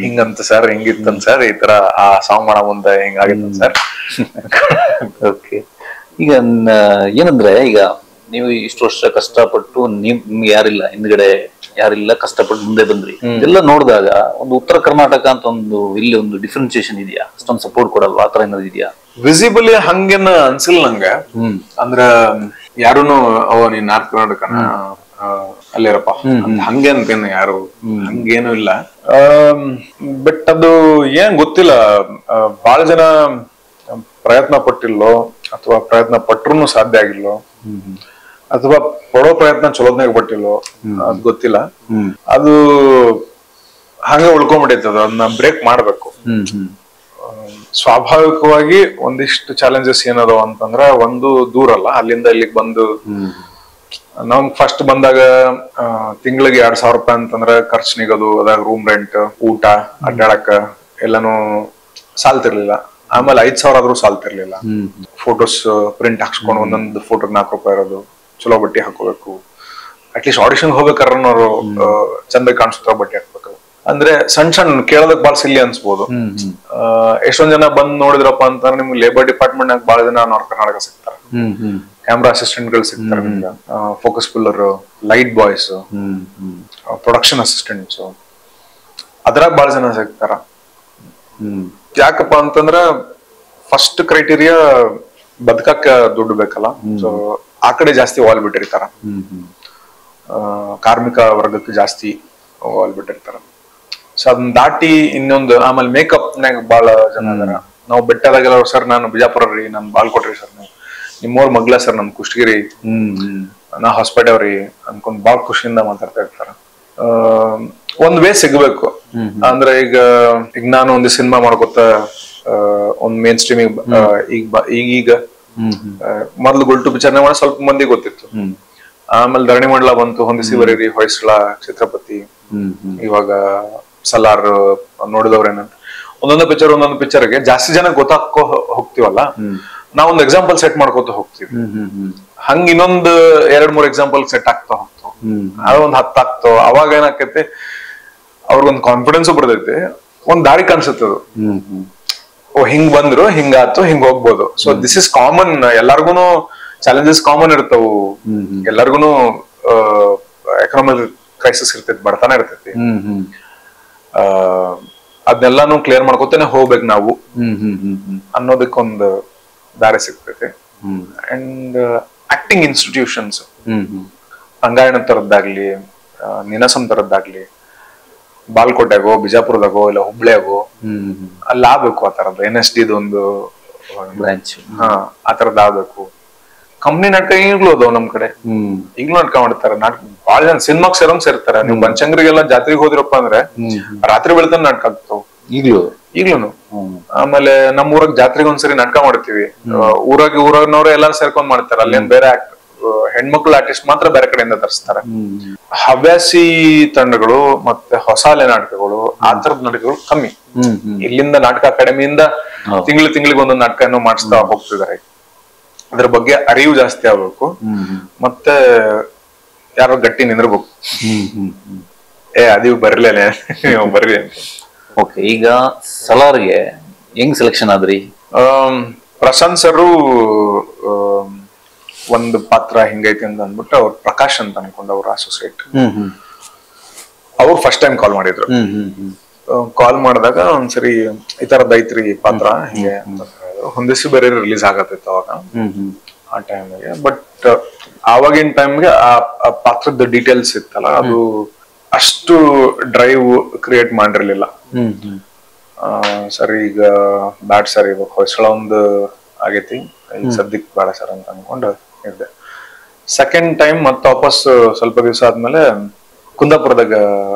A: ಹಿಂಗಂತ ಸರ್, ಹಿಂಗಿತ್ತಂತ ಸರ್, ಈ ತರ ಆ ಸಾಂಗ್ ಮಾಡೋ ಮುಂದೆ ಹಿಂಗಾಗಿತ್ತಂತ ಸರ್.
B: ಓಕೆ, ಈಗ ಏನಂದ್ರೆ ಈಗ ನೀವು ಇಷ್ಟು ವರ್ಷ ಕಷ್ಟಪಟ್ಟು ನಿಮ್ಗೆ ಯಾರಿಲ್ಲ ಹಿಂದ್ಗಡೆ, ಯಾರಿಲ್ಲ, ಕಷ್ಟಪಟ್ಟು ಮುಂದೆ ಬಂದ್ರಿ. ಇದೆಲ್ಲ ನೋಡಿದಾಗ ಒಂದು ಉತ್ತರ ಕರ್ನಾಟಕ ಅಂತ ಇಲ್ಲಿ ಒಂದು ಡಿಫ್ರೆನ್ಸಿಯೇಷನ್ ಇದೆಯಾ? ಅಷ್ಟೊಂದು ಸಪೋರ್ಟ್ ಕೊಡಲ್ವಾ? ಆತರ ಏನಾದ್ರು ಇದೆಯಾ?
A: ವಿಸಿಬಲಿ ಹಂಗೇನ ಅನ್ಸಿಲ್ಲ ನಂಗೆ. ಅಂದ್ರ ಯಾರುನು ನೀನ್ ನಾರ್ತ್ ಕರ್ನಾಟಕನ ಅಲ್ಲಿರಪ್ಪ ಹಂಗೇನ್ ಯಾರು ಹಂಗೇನು ಇಲ್ಲ. ಬಟ್ ಅದು ಏನ್ ಗೊತ್ತಿಲ್ಲ, ಬಹಳ ಜನ ಪ್ರಯತ್ನ ಪಟ್ಟಿಲ್ಲೋ ಅಥವಾ ಪ್ರಯತ್ನ ಪಟ್ರು ಸಾಧ್ಯ ಆಗಿಲ್ಲೋ ಅಥವಾ ಪಡೋ ಪ್ರಯತ್ನ ಚಲೋದ್ನಾಗ ಪಟ್ಟಿಲ್ಲೋ ಅದ್ ಗೊತ್ತಿಲ್ಲ. ಅದು ಹಂಗ ಉಳ್ಕೊಂಡ್ಬಿಟ್ಟೈತದ. ಅದನ್ನ ಬ್ರೇಕ್ ಮಾಡ್ಬೇಕು. ಸ್ವಾಭಾವಿಕವಾಗಿ ಒಂದಿಷ್ಟು ಚಾಲೆಂಜಸ್ ಏನದಾವ ಅಂತಂದ್ರ, ಒಂದು ದೂರ ಅಲ್ಲ, ಅಲ್ಲಿಂದ ಇಲ್ಲಿಗೆ ಬಂದು ನಮ್ ಫಸ್ಟ್ ಬಂದಾಗ ತಿಂಗಳಿಗೆ 2,000 ರೂಪಾಯಿ ಅಂತಂದ್ರ ಖರ್ಚು ನಿಗೋದು. ಅದಾಗ ರೂಮ್ ರೆಂಟ್, ಊಟ, ಅಡ್ಡಾಡಕ ಎಲ್ಲಾನು ಸಾಲ್ತಿರ್ಲಿಲ್ಲ. ಆಮೇಲೆ 5,000 ಆದ್ರೂ ಸಾಲ್ತಿರ್ಲಿಲ್ಲ. ಫೋಟೋಸ್ ಪ್ರಿಂಟ್ ಹಾಕ್ಸ್ಕೊಂಡು ಒಂದೊಂದು ಫೋಟೋಗ್ 4 ರೂಪಾಯಿ ಇರೋದು. ಚಲೋ ಬಟ್ಟೆ ಹಾಕೋಬೇಕು. ಅಟ್ಲೀಸ್ಟ್ ಆಡಿಷನ್ ಹೋಗ್ಬೇಕಾದ್ರೆ ಅವ್ರು ಚಂದ ಕಾಣಿಸ್ತಾರ ಬಟ್ಟೆ ಹಾಕ್ಬೇಕು. ಅಂದ್ರೆ ಸಣ್ಣ ಸಣ್ಣ ಕೇಳೋದಕ್ ಬಾಳ ಸಿಲ್ಲಿ ಅನ್ಸ್ಬೋದು. ಎಷ್ಟೊಂದ್ ಜನ ಬಂದ್ ನೋಡಿದ್ರಪ್ಪ ಅಂತಂದ್ರೆ ನಿಮ್ಗೆ ಲೇಬರ್ ಡಿಪಾರ್ಟ್ಮೆಂಟ್ ನಾಗ ಬಾಳ ಜನ ನಾರ್ತ್ ಕರ್ನಾಟಕ ಸಿಗ್ತಾರ. ಕ್ಯಾಮ್ರಾ ಅಸಿಸ್ಟೆಂಟ್ ಗಳು ಸಿಗ್ತಾರೆ ನಿಮ್ಗೆ, focus puller, light boys, production assistants, ಅದ್ರಾಗ ಬಾಳ ಜನ ಸಿಗ್ತಾರ. ಯಾಕಪ್ಪ ಅಂತಂದ್ರ ಫಸ್ಟ್ ಕ್ರೈಟೀರಿಯಾ ಬದುಕಕ್ಕ ದುಡ್ಡು ಬೇಕಲ್ಲ. ಸೊ ಆ ಕಡೆ ಜಾಸ್ತಿ ವಾಲ್ ಬಿಟ್ಟಿರ್ತಾರ. ಕಾರ್ಮಿಕ ವರ್ಗಕ್ಕೆ ಜಾಸ್ತಿ ವಾಲ್ ಬಿಟ್ಟಿರ್ತಾರ. ಸೊ ಅದನ್ನ ದಾಟಿ ಇನ್ನೊಂದು ಆಮೇಲೆ ಮೇಕಪ್ ನಾಗ ಬಾಳ ಜನ ಅದಾರ. ನಾವು ಬೆಟ್ಟದಾಗೆಲ್ಲ ಸರ್ ನಾನು ಬಿಜಾಪುರ ರೀ, ನನ್ ಬಾಳ್ಕೊಟ್ರಿ ಸರ್, ನೀವು ನಿಮ್ಮವ್ರ ಮಗ್ಲ ಸರ್, ನಮ್ ಕುಷ್ಟಗಿರಿ, ನಾ ಹೊಸಪೇಟೆ ಅವ್ರಿ ಅನ್ಕೊಂಡ್ ಬಾಳ್ ಖುಷಿಯಿಂದ ಮಾತಾಡ್ತಾ ಇರ್ತಾರ. ಒಂದ್ ವೇ ಸಿಗ್ಬೇಕು. ಅಂದ್ರೆ ಈಗ ನಾನು ಒಂದು ಸಿನಿಮಾ ಮಾಡ್ಕೊತ ಒಂದ್ ಮೇನ್ ಸ್ಟ್ರೀಮಿಂಗ್ ಈಗ ಮೊದ್ಲು ಗುಲ್ಟು ಪಿಕ್ಚರ್ನ ಮಾಡಿ ಸ್ವಲ್ಪ ಮಂದಿ ಗೊತ್ತಿತ್ತು. ಆಮೇಲೆ ಧರಣಿ ಮಂಡಲ ಬಂತು, ಹೊಂದಿಸಿ ಬರೀರಿ, ಹೊಯ್ಸಳ, ಛತ್ರಪತಿ, ಇವಾಗ ಸಲಾರ್, ನೋಡಿದವ್ರೇನಂತ ಒಂದೊಂದು ಪಿಕ್ಚರ್ಗೆ ಜಾಸ್ತಿ ಜನ ಗೊತ್ತಾಕೋ ಹೋಗ್ತಿವಲ್ಲ, ನಾವೊಂದು ಎಕ್ಸಾಂಪಲ್ ಸೆಟ್ ಮಾಡ್ಕೋತ ಹೋಗ್ತೀವಿ. ಹಂಗ ಇನ್ನೊಂದು 2-3 ಎಕ್ಸಾಂಪಲ್ ಸೆಟ್ ಆಗ್ತಾ ಹೋಗ್ತಾವ. ಅದೊಂದ್ 10 ಆಗ್ತಾವ. ಅವಾಗ ಏನಾಕೈತಿ, ಅವ್ರಿಗೊಂದ್ ಕಾನ್ಫಿಡೆನ್ಸ್ ಬರ್ತೈತಿ, ಒಂದ್ ದಾರಿ ಕಾಣಿಸುತ್ತದು. ಓ ಹಿಂಗ್ ಬಂದ್ರು, ಹಿಂಗಾತು, ಹಿಂಗ್ ಹೋಗ್ಬೋದು. So this is common. ಎಲ್ಲಾರ್ಗುನು ಚಾಲೆಂಜಸ್ ಕಾಮನ್ ಇರ್ತಾವು. ಎಲ್ಲಾರ್ಗುನು ಎಕನಾಮಿಕ್ ಕ್ರೈಸಿಸ್ ಇರ್ತೈತಿ, ಬಡತನ ಇರ್ತೈತಿ. ಅದನ್ನೆಲ್ಲಾನು ಕ್ಲಿಯರ್ ಮಾಡ್ಕೊತೇನೆ ಹೋಗ್ಬೇಕು ನಾವು ಅನ್ನೋದಕ್ಕೊಂದು ದಾರಿ ಸಿಗ್ತೈತಿ. ಅಂಡ್ ಆಕ್ಟಿಂಗ್ ಇನ್ಸ್ಟಿಟ್ಯೂಷನ್ಸ್, ರಂಗಾಯಣ ತರದ್ದಾಗ್ಲಿ, ನಿನಸಂ ತರದ್ದಾಗ್ಲಿ, ಬಾಲ್ಕೋಟೆಗೋ, ಬಿಜಾಪುರದಾಗೋ, ಇಲ್ಲ ಹುಬ್ಳಿಯಾಗೋ, ಅಲ್ಲಿ ಆಗ್ಬೇಕು ಆ ತರದ್ದು. NSD ಒಂದು ಬ್ರಾಂಚ್, ಆ ತರದ್ ಆಗ್ಬೇಕು. ಕಂಪ್ನಿ ನಾಟಕ ಈಗ್ಲೂ ಅದಾವ ನಮ್ ಕಡೆ, ಈಗ್ಲೂ ನಾಟಕ ಮಾಡ್ತಾರ. ನಾಟಕ ಬಾಳ ಜನ ಸಿನಿಮಾಗ್ ಸೇರ್ತಾರೆ. ನೀವು ಬನಶಂಕರಿಗೆಲ್ಲ ಜಾತ್ರೆಗೆ ಹೋದ್ರಪ್ಪ ಅಂದ್ರೆ ರಾತ್ರಿ ಬೆಳತನ ನಾಟಕ ಆಗ್ತಾವ ಈಗ್ಲೂನು. ಆಮೇಲೆ ನಮ್ ಊರಾಗ ಜಾತ್ರೆಗೆ ಒಂದ್ಸರಿ ನಾಟಕ ಮಾಡ್ತೀವಿ. ಊರಾಗ್ನವ್ರು ಎಲ್ಲಾರು ಸೇರ್ಕೊಂಡ್ ಮಾಡ್ತಾರ. ಅಲ್ಲೇನ್ ಬೇರೆ ಹೆಣ್ಮಕ್ಳು ಆರ್ಟಿಸ್ಟ್ ಮಾತ್ರ ಬೇರೆ ಕಡೆಯಿಂದ ತರಿಸ್ತಾರೆ. ಹವ್ಯಾಸಿ ತಂಡಗಳು ಮತ್ತೆ ಹೊಸ ಅಲೆ ನಾಟಕಗಳು, ಆ ತರದ ನಾಟಕಗಳು ಕಮ್ಮಿ. ಇಲ್ಲಿಂದ ನಾಟಕ ಅಕಾಡೆಮಿಯಿಂದ ತಿಂಗಳಿಗೆ ಒಂದೊಂದು ನಾಟಕ ಏನೋ ಮಾಡಿಸ್ತಾ ಹೋಗ್ತಿದ್ದಾರೆ. ಅದ್ರ ಬಗ್ಗೆ ಅರಿವು ಜಾಸ್ತಿ ಆಗ್ಬೇಕು. ಮತ್ತೆ ಯಾರೋ ಗಟ್ಟಿ ನಿಂದಿರ್ಬೇಕು. ಅದು ಬರ್ಲೇನೆ ನೀವು ಬರ್ರಿ ಅಂತ.
B: ಓಕೆ, ಈಗ ಸಲಾರ್ಗೆ ಹೆಂಗ್ ಸೆಲೆಕ್ಷನ್ ಆದ್ರಿ?
A: ಪ್ರಶಾಂತ್ ಸರ್ ಒಂದು ಪಾತ್ರ ಹಿಂಗೈತಿ ಅಂತ ಅಂದ್ಬಿಟ್ಟು ಅವ್ರು ಪ್ರಕಾಶ್ ಅಂತ ಅನ್ಕೊಂಡು ಅವ್ರ ಅಸೋಸಿಯೇಟ್, ಅವ್ರು ಫಸ್ಟ್ ಟೈಮ್ ಕಾಲ್ ಮಾಡಿದ್ರು. ಕಾಲ್ ಮಾಡಿದಾಗ ಒಂದ್ಸರಿ ಈ ತರದ್ ಐತ್ರಿ ಪಾತ್ರ ಹಿಂಗೆ ಅಂತ ಹೇಳಿದ್ರು. ಹೊಂದಿಸಿ ಬೇರೆ ರಿಲೀಸ್ ಆಗತ್ತಿತ್ತು ಅವಾಗ ಆ ಟೈಮ್ಗೆ. ಬಟ್ ಆವಾಗಿನ ಟೈಮ್ಗೆ ಆ ಪಾತ್ರದ ಡೀಟೇಲ್ಸ್ ಇತ್ತಲ್ಲ, ಅದು ಅಷ್ಟು ಡ್ರೈವ್ ಕ್ರಿಯೇಟ್ ಮಾಡಿರ್ಲಿಲ್ಲ. ಸರ್ ಈಗ ಬ್ಯಾಡ್ ಸರ್, ಇವಾಗ ಹೊಸಳ ಒಂದು ಆಗೈತಿ, ಈಗ ಸದ್ಯಕ್ಕೆ ಬೇಡ ಸರ್ ಅಂತ ಅನ್ಕೊಂಡು ಇದ್ದೆ. ಸೆಕೆಂಡ್ ಟೈಮ್ ಮತ್ತೆ ವಾಪಸ್ ಸ್ವಲ್ಪ ದಿವಸ ಆದ್ಮೇಲೆ ಕುಂದಾಪುರದಾಗ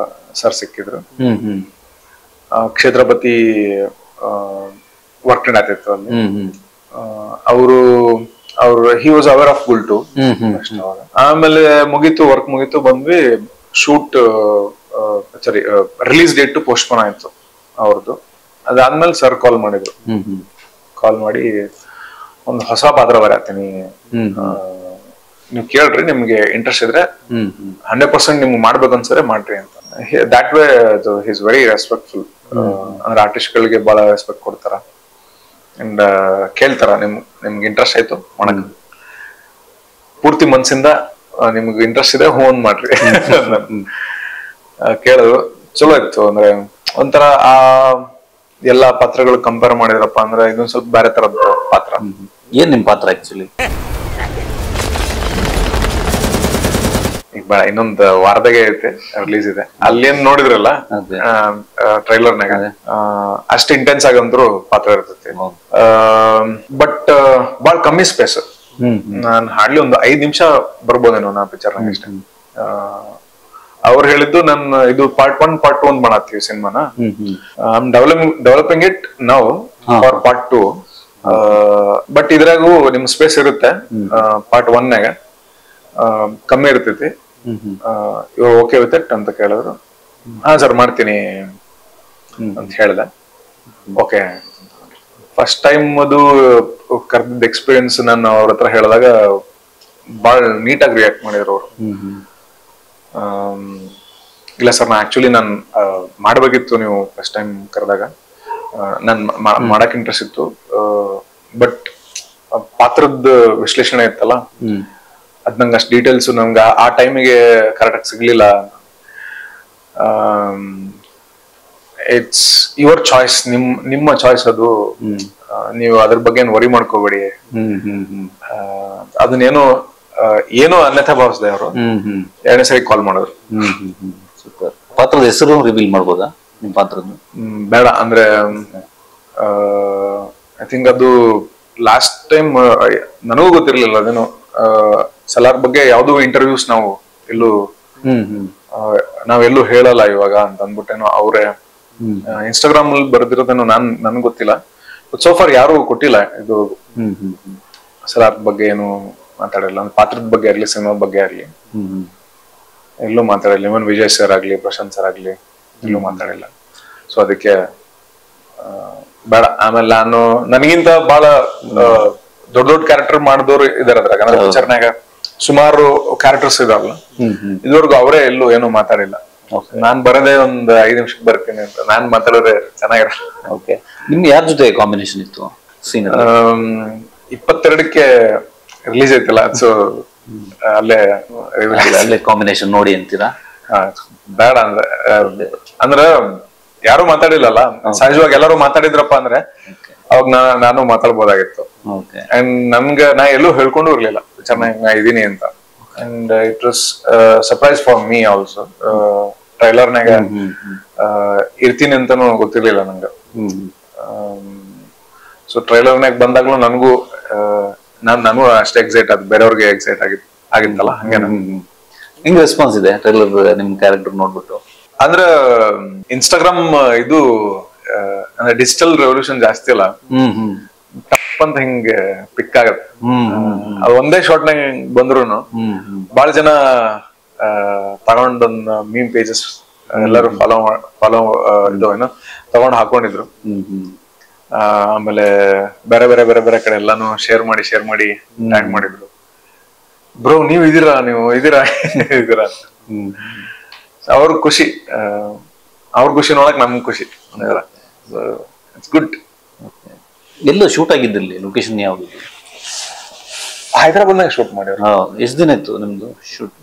A: ಸರ್ ಸಿಕ್ಕಿದ್ರು. ಕ್ಷೇತ್ರಪತಿ ವರ್ಕ್ ಆಗ್ತಿತ್ತು ಅಲ್ಲಿ. ಅವರು he was aware of Gultoo. ಆಮೇಲೆ ವರ್ಕ್ ಮುಗೀತು, ಬಂದ್ವಿ. ಶೂಟ್ ಸಾರಿ ರಿಲೀಸ್ ಡೇಟ್ ಪೋಸ್ಟ್ಪೋನ್ ಆಯ್ತು ಅವ್ರದ್ದು. ಅದಾದ್ಮೇಲೆ ಸರ್ ಕಾಲ್ ಮಾಡಿದ್ರು. ಕಾಲ್ ಮಾಡಿ ಒಂದು ಹೊಸ ಪಾತ್ರ ಬರತ್ತೀನಿ, ನೀವು ಕೇಳ್ರಿ, ನಿಮ್ಗೆ ಇಂಟ್ರೆಸ್ಟ್ ಇದ್ರೆ 100% ನಿಮ್ಗೆ ಮಾಡ್ಬೇಕು ಅನ್ಸರೆ ಮಾಡ್ರಿ ಅಂತ. That way is very respectful. ಅಂದ್ರೆ ಆರ್ಟಿಸ್ಟ್ ಗಳಿಗೆ ಬಹಳ ರೆಸ್ಪೆಕ್ಟ್ ಕೊಡ್ತಾರ ಅಂಡ್ ಕೇಳ್ತಾರ, ನಿಮ್ಗೆ ಇಂಟ್ರೆಸ್ಟ್ ಆಯ್ತು ಮಾಡಕ್, ಪೂರ್ತಿ ಮನ್ಸಿಂದ ನಿಮ್ಗೆ ಇಂಟ್ರೆಸ್ಟ್ ಇದೆ ಹ್ಞೂ ಮಾಡ್ರಿ ಕೇಳಿದ್ರು. ಚಲೋ ಇತ್ತು. ಅಂದ್ರೆ ಒಂಥರ ಆ ಎಲ್ಲಾ ಪಾತ್ರಗಳು ಕಂಪೇರ್ ಮಾಡಿದ್ರಪ್ಪ ಅಂದ್ರೆ ಇದೊಂದ್ ಸ್ವಲ್ಪ ಬೇರೆ ತರದ ಪಾತ್ರ.
B: ಏನ್ ನಿಮ್ ಪಾತ್ರ ಆಕ್ಚುಲಿ?
A: ಈಗ ಇನ್ನೊಂದು ವಾರದಾಗೆ ಐತೆ, ರಿಲೀಸ್ ಇದೆ. ಅಲ್ಲೇನ್ ನೋಡಿದ್ರಲ್ಲ ಟ್ರೈಲರ್ನಾಗ, ಅಷ್ಟು ಇಂಟೆನ್ಸ್ ಆಗಂದ್ರು ಪಾತ್ರ ಇರ್ತೈತಿ. ಬಟ್ ಬಾಳ್ ಕಮ್ಮಿ ಸ್ಪೇಸ್. ನಾನ್ ಹಾರ್ಡ್ಲಿ ಒಂದು 5 ನಿಮಿಷ ಬರ್ಬೋದೇನೋ ನಾ ಪಿಕ್ಚರ್ನಾಗ ಇಷ್ಟ. ಅವ್ರು ಹೇಳಿದ್ದು ನನ್ನ ಇದು ಪಾರ್ಟ್ 1 ಪಾರ್ಟ್ 2 ಮಾಡತ್ತೀವಿ ಸಿನಿಮಾನ. ಡೆವಲಪಿಂಗ್ ಇಟ್ ನಾವು ಫಾರ್ ಪಾರ್ಟ್ 2. ಬಟ್ ಇದ್ರಾಗೂ ನಿಮ್ ಸ್ಪೇಸ್ ಇರುತ್ತೆ. ಪಾರ್ಟ್ 1ನಾಗ ಕಮ್ಮಿ ಇರ್ತೈತಿ. ಇವ್ರು ಓಕೆ ವಿತ್ ಇಟ್ ಅಂತ ಕೇಳಿದ್ರು. ಹಾ ಸರ್ ಮಾಡ್ತೀನಿ ಅಂತ ಹೇಳ್ದೆ. ಓಕೆ, ಫಸ್ಟ್ ಟೈಮ್ ಅದು ಕರ್ದಿದ್ದ ಎಕ್ಸ್ಪೀರಿಯನ್ಸ್ ನಾನು ಅವ್ರ ಹತ್ರ ಹೇಳಿದಾಗ ಬಾಳ್ ನೀಟಾಗಿ ರಿಯಾಕ್ಟ್ ಮಾಡಿದ್ರು ಅವರು. ಇಲ್ಲ ಸರ್, ನಾನು ಮಾಡ್ಬೇಕಿತ್ತು, ನೀವು ಫಸ್ಟ್ ಟೈಮ್ ಕರೆದಾಗ ನನ್ ಮಾಡಕ್ ಇಂಟ್ರೆಸ್ಟ್ ಇತ್ತು. ಬಟ್ ಪಾತ್ರದ ವಿಶ್ಲೇಷಣೆ ಇತ್ತಲ್ಲ, ಅದ್ ನಂಗೆ ಅಷ್ಟು ಡೀಟೇಲ್ಸ್ ನಂಗೆ ಆ ಟೈಮಿಗೆ ಕರೆಕ್ಟಾಗಿ ಸಿಗ್ಲಿಲ್ಲ. ಇಟ್ಸ್ ಯುವರ್ ಚಾಯ್ಸ್, ನಿಮ್ಮ ಚಾಯ್ಸ್ ಅದು. ನೀವು ಅದ್ರ ಬಗ್ಗೆ ವರಿ ಮಾಡ್ಕೋಬೇಡಿ. ಅದನ್ನೇನೋ ಏನೋ ಅನ್ಯಥಾ ಭಾವಿಸಿದೆ ಅವರು. 2ನೇ ಸರಿ ಕಾಲ್ ಮಾಡಿದ್ರು.
B: ಸೂಪರ್. ಪಾತ್ರದ ಹೆಸರು ರಿವೀಲ್ ಮಾಡ್ಬೋದಾ ನಿಮ್ ಪಾತ್ರದ್ದು?
A: ಬೇಡ, ಅಂದ್ರೆ ಐ ಥಿಂಕ್ ಅದು ಲಾಸ್ಟ್ ಟೈಮ್ ನನಗೂ ಗೊತ್ತಿರ್ಲಿಲ್ಲ. ಅದೇನು ಸಲಾರ್ ಬಗ್ಗೆ ಯಾವ್ದು ಇಂಟರ್ವ್ಯೂಸ್ ನಾವೆಲ್ಲೂ ಹೇಳಲ್ಲ ಇವಾಗ ಅಂತ ಅಂದ್ಬಿಟ್ಟೇನೋ ಅವ್ರೆ ಇನ್ಸ್ಟಾಗ್ರಾಮ್ ಅಲ್ಲಿ ಬರ್ದಿರೋದೇನೋ ನನ್ಗೆ ಗೊತ್ತಿಲ್ಲ. ಸೋಫಾರ್ ಯಾರು ಕೊಟ್ಟಿಲ್ಲ ಇದು. ಸಲಾರ್ ಬಗ್ಗೆ ಏನು ಮಾತಾಡಿಲ್ಲ, ಪಾತ್ರದ ಬಗ್ಗೆ ಆಗ್ಲಿ, ಸಿನಿಮಾ ಬಗ್ಗೆ ಆಗ್ಲಿ ಎಲ್ಲೂ ಮಾತಾಡಿಲ್ಲ. ಇವನ್ ವಿಜಯ್ ಸರ್ ಆಗ್ಲಿ, ಪ್ರಶಾಂತ್ ಸರ್ ಆಗ್ಲಿ ಎಲ್ಲೂ ಮಾತಾಡಿಲ್ಲ. ಸೊ ಅದಕ್ಕೆ ಬೇಡ. ಆಮೇಲೆ ನನಗಿಂತ ಬಹಳ ದೊಡ್ಡ ಕ್ಯಾರೆಕ್ಟರ್ ಮಾಡಿದವ್ರು ಇದಾರೆ ಅದ್ರಾಗ. ಪಿಕ್ಚರ್ನಾಗ ಸುಮಾರು ಕ್ಯಾರೆಕ್ಟರ್ಸ್ ಇದಾವಲ್ಲ, ಇದುವರೆಗೂ ಅವರೇ ಎಲ್ಲೂ ಏನು ಮಾತಾಡಿಲ್ಲ. ನಾನ್ ಬರದೇ ಒಂದ್ 5 ನಿಮಿಷಕ್ಕೆ ಬರ್ತೀನಿ ಅಂತ ನಾನ್ ಮಾತಾಡೋದೇ ಚೆನ್ನಾಗಿರಲ್ಲ.
B: ಓಕೆ, ನಿಮ್ಗೆ ಯಾರ ಜೊತೆ ಕಾಂಬಿನೇಷನ್ ಇತ್ತು ಸೀನ್?
A: 22ಕ್ಕೆ ರಿಲೀಸ್ ಐತಲ್ಲ, ಸೊ ಅಲ್ಲೇ
B: ಕಾಂಬಿನೇಷನ್ ನೋಡಿ ಅಂತೀರಾ?
A: ಬೇಡ ಅಂದ್ರೆ ಯಾರು ಮಾತಾಡಿಲ್ಲಲ್ಲ. ಸಹಜವಾಗಿ ಎಲ್ಲರೂ ಮಾತಾಡಿದ್ರಪ್ಪ ಅಂದ್ರೆ ಅವಾಗ ನಾನು ಮಾತಾಡ್ಬೋದಾಗಿತ್ತು. ಅಂಡ್ ನಾ ಎಲ್ಲೂ ಹೇಳ್ಕೊಂಡು ಇರ್ಲಿಲ್ಲ ಚೆನ್ನಾಗಿ ನಾ ಇದೀನಿ ಅಂತ. And it was surprise for me also. ಟ್ರೈಲರ್ನಾಗ ಇರ್ತೀನಿ ಅಂತಾನು ಗೊತ್ತಿರ್ಲಿಲ್ಲ ನಂಗೆ. ಸೊ ಟ್ರೈಲರ್ನಾಗ ಬಂದಾಗ್ಲೂ ನನಗೂ ನಾನು ಅಷ್ಟೇ ಎಕ್ಸೈಟ್ ಆದ್, ಬೇರೆಯವ್ರಿಗೆ ಎಕ್ಸೈಟ್ ಆಗಿತ್ತಲ್ಲ ಹಂಗೆ.
B: ಹೆಂಗ್ ರೆಸ್ಪಾನ್ಸ್ ಇದೆ ಟ್ರೈಲರ್ ನಿಮ್ ಕ್ಯಾರೆಕ್ಟರ್ ನೋಡ್ಬಿಟ್ಟು?
A: ಅಂದ್ರೆ ಇನ್ಸ್ಟಾಗ್ರಾಮ್ ಇದು ಅಂದ್ರೆ ಡಿಜಿಟಲ್ ರೆವಲ್ಯೂಷನ್ ಜಾಸ್ತಿ ಅಲ್ಲ, ಟಪ್ಪಂತ ಹಿಂಗೆ ಪಿಕ್ ಆಗತ್ತೆ. ಅದು ಒಂದೇ ಶಾರ್ಟ್ ನಾಗ ಬಂದ್ರು ಬಹಳ ಜನ ತಗೊಂಡೊಂದ್ ಮೀಮ್ ಪೇಜಸ್ ಎಲ್ಲರೂ ಫಾಲೋ ಇದು ಏನೋ ತಗೊಂಡ್ ಹಾಕೊಂಡಿದ್ರು. ಆಮೇಲೆ ಬೇರೆ ಬೇರೆ ಬೇರೆ ಬೇರೆ ಕಡೆ ಎಲ್ಲಾನು ಶೇರ್ ಮಾಡಿ ಟ್ಯಾಗ್ ಮಾಡಿದ್ರು. ಬ್ರೋ ನೀವು ಇದೀರಾ ಅಂತ. ಅವ್ರ ಖುಷಿ ನೋಡಕ್ ನಮ್ಗೆ ಖುಷಿ. It's good.
B: ಎಲ್ಲೋ ಶೂಟ್ ಆಗಿದ್ದಲ್ಲಿ ಲೊಕೇಶನ್ ಯಾವ್ದು?
A: ಹೈದರಾಬಾದ್ನಾಗ ಶೂಟ್ ಮಾಡಿದ್ರು.
B: ಎಷ್ಟ್ ದಿನ ಇತ್ತು ನಿಮ್ದು ಶೂಟ್?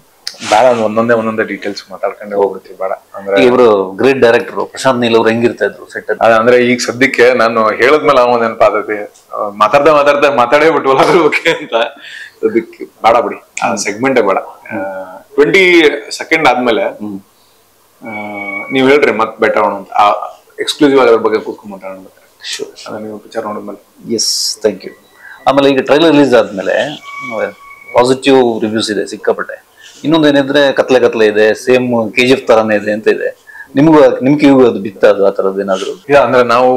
A: ಬೇಡ, ಒಂದೊಂದೇ ಡೀಟೇಲ್ಸ್ ಮಾತಾಡ್ಕೊಂಡೆ ಹೋಗ್ಬಿಡ್ತೀವಿ. ಬೇಡ ಅಂದ್ರೆ
B: ಇವರು ಗ್ರೇಟ್ ಡೈರೆಕ್ಟರ್ ಪ್ರಶಾಂತ್ ನೀಲ್ ಅವ್ರು ಹೆಂಗಿರ್ತಾ ಇದ್ರು ಸೆಟ್?
A: ಅಂದ್ರೆ ಈಗ ಸದ್ಯಕ್ಕೆ ನಾನು ಹೇಳದ್ಮೇಲೆ ಅವನ ನೆನಪಾದತಿ ಮಾತಾಡೇ ಬಿಟ್ವಲ್ಲ ಓಕೆ ಅಂತ. ಸದ್ಯಕ್ಕೆ ಬೇಡ ಬಿಡಿ, ಆ ಸೆಗ್ಮೆಂಟೇ ಬೇಡ. 20 ಸೆಕೆಂಡ್ ಆದ್ಮೇಲೆ ನೀವ್ ಹೇಳ್ರಿ ಮತ್ ಬೆಟರ್ ಅಂತ ಎಕ್ಸ್ಕ್ಲೂಸಿವ್ ಆಗಿ ಅದ್ರ ಬಗ್ಗೆ ಕೂತ್ಕೊಂಡು ಮಾತಾಡೋಣ. ನೀವು ಪಿಕ್ಚರ್ ನೋಡಿದ್ಮೇಲೆ.
B: Yes, thank you. ಆಮೇಲೆ ಈಗ ಟ್ರೈಲರ್ ರಿಲೀಸ್ ಆದ್ಮೇಲೆ ಪಾಸಿಟಿವ್ ರಿವ್ಯೂಸ್ ಇದೆ ಸಿಕ್ಕಾಪಟ್ಟೆ. ಇನ್ನೊಂದು ಏನಿದ್ರೆ ಕತ್ಲೆ ಕತ್ಲೆ ಇದೆ, ಸೇಮ್ KGF ತರಾನೇ ಇದೆ ಅಂತ ಇದೆ. ನಿಮ್ಗೆ ಅದು ಬಿತ್ತ ಅದು ಆ ತರದ್ದು ಏನಾದ್ರು?
A: ಅಂದ್ರೆ ನಾವು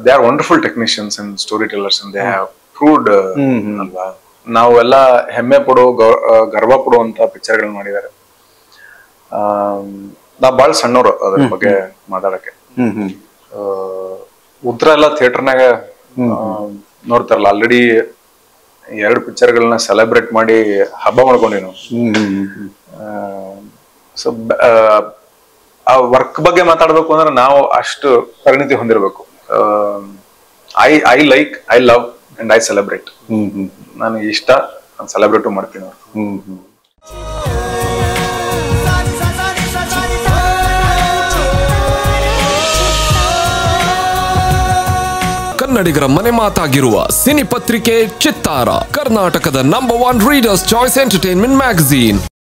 A: they are wonderful technicians and story tellers and they have proved ಅಲ್ವಾ. ನಾವೆಲ್ಲ ಹೆಮ್ಮೆ ಪಡೋ ಗರ್ವ ಪಡುವಂತ ಪಿಕ್ಚರ್ಗಳನ್ನ ಮಾಡಿದ್ದಾರೆ. ನಾವ್ ಬಾಳ ಸಣ್ಣವ್ರು ಅದ್ರ ಬಗ್ಗೆ ಮಾತಾಡಕ್ಕೆ. ಉತ್ತರ ಎಲ್ಲ ಥಿಯೇಟರ್ನಾಗ ನೋಡ್ತಾರಲ್ಲ, ಆಲ್ರೆಡಿ 2 ಪಿಕ್ಚರ್ಗಳನ್ನ ಸೆಲೆಬ್ರೇಟ್ ಮಾಡಿ ಹಬ್ಬ ಮಾಡ್ಕೊಂಡಿ ನಾವು. ಸೊ ಆ ವರ್ಕ್ ಬಗ್ಗೆ ಮಾತಾಡ್ಬೇಕು ಅಂದ್ರೆ ನಾವು ಅಷ್ಟು ಪರಿಣಿತಿ ಹೊಂದಿರಬೇಕು. I love and I celebrate. ನನಗೆ ಇಷ್ಟ, ನಾನು ಸೆಲೆಬ್ರೇಟ್ ಮಾಡ್ತೀನಿ.
C: ಕನ್ನಡಿಗರ ಮನೆ ಮಾತಾಗಿರುವ ಸಿನಿ ಪತ್ರಿಕೆ ಚಿತ್ತಾರ, ಕರ್ನಾಟಕದ number 1 readers choice entertainment magazine.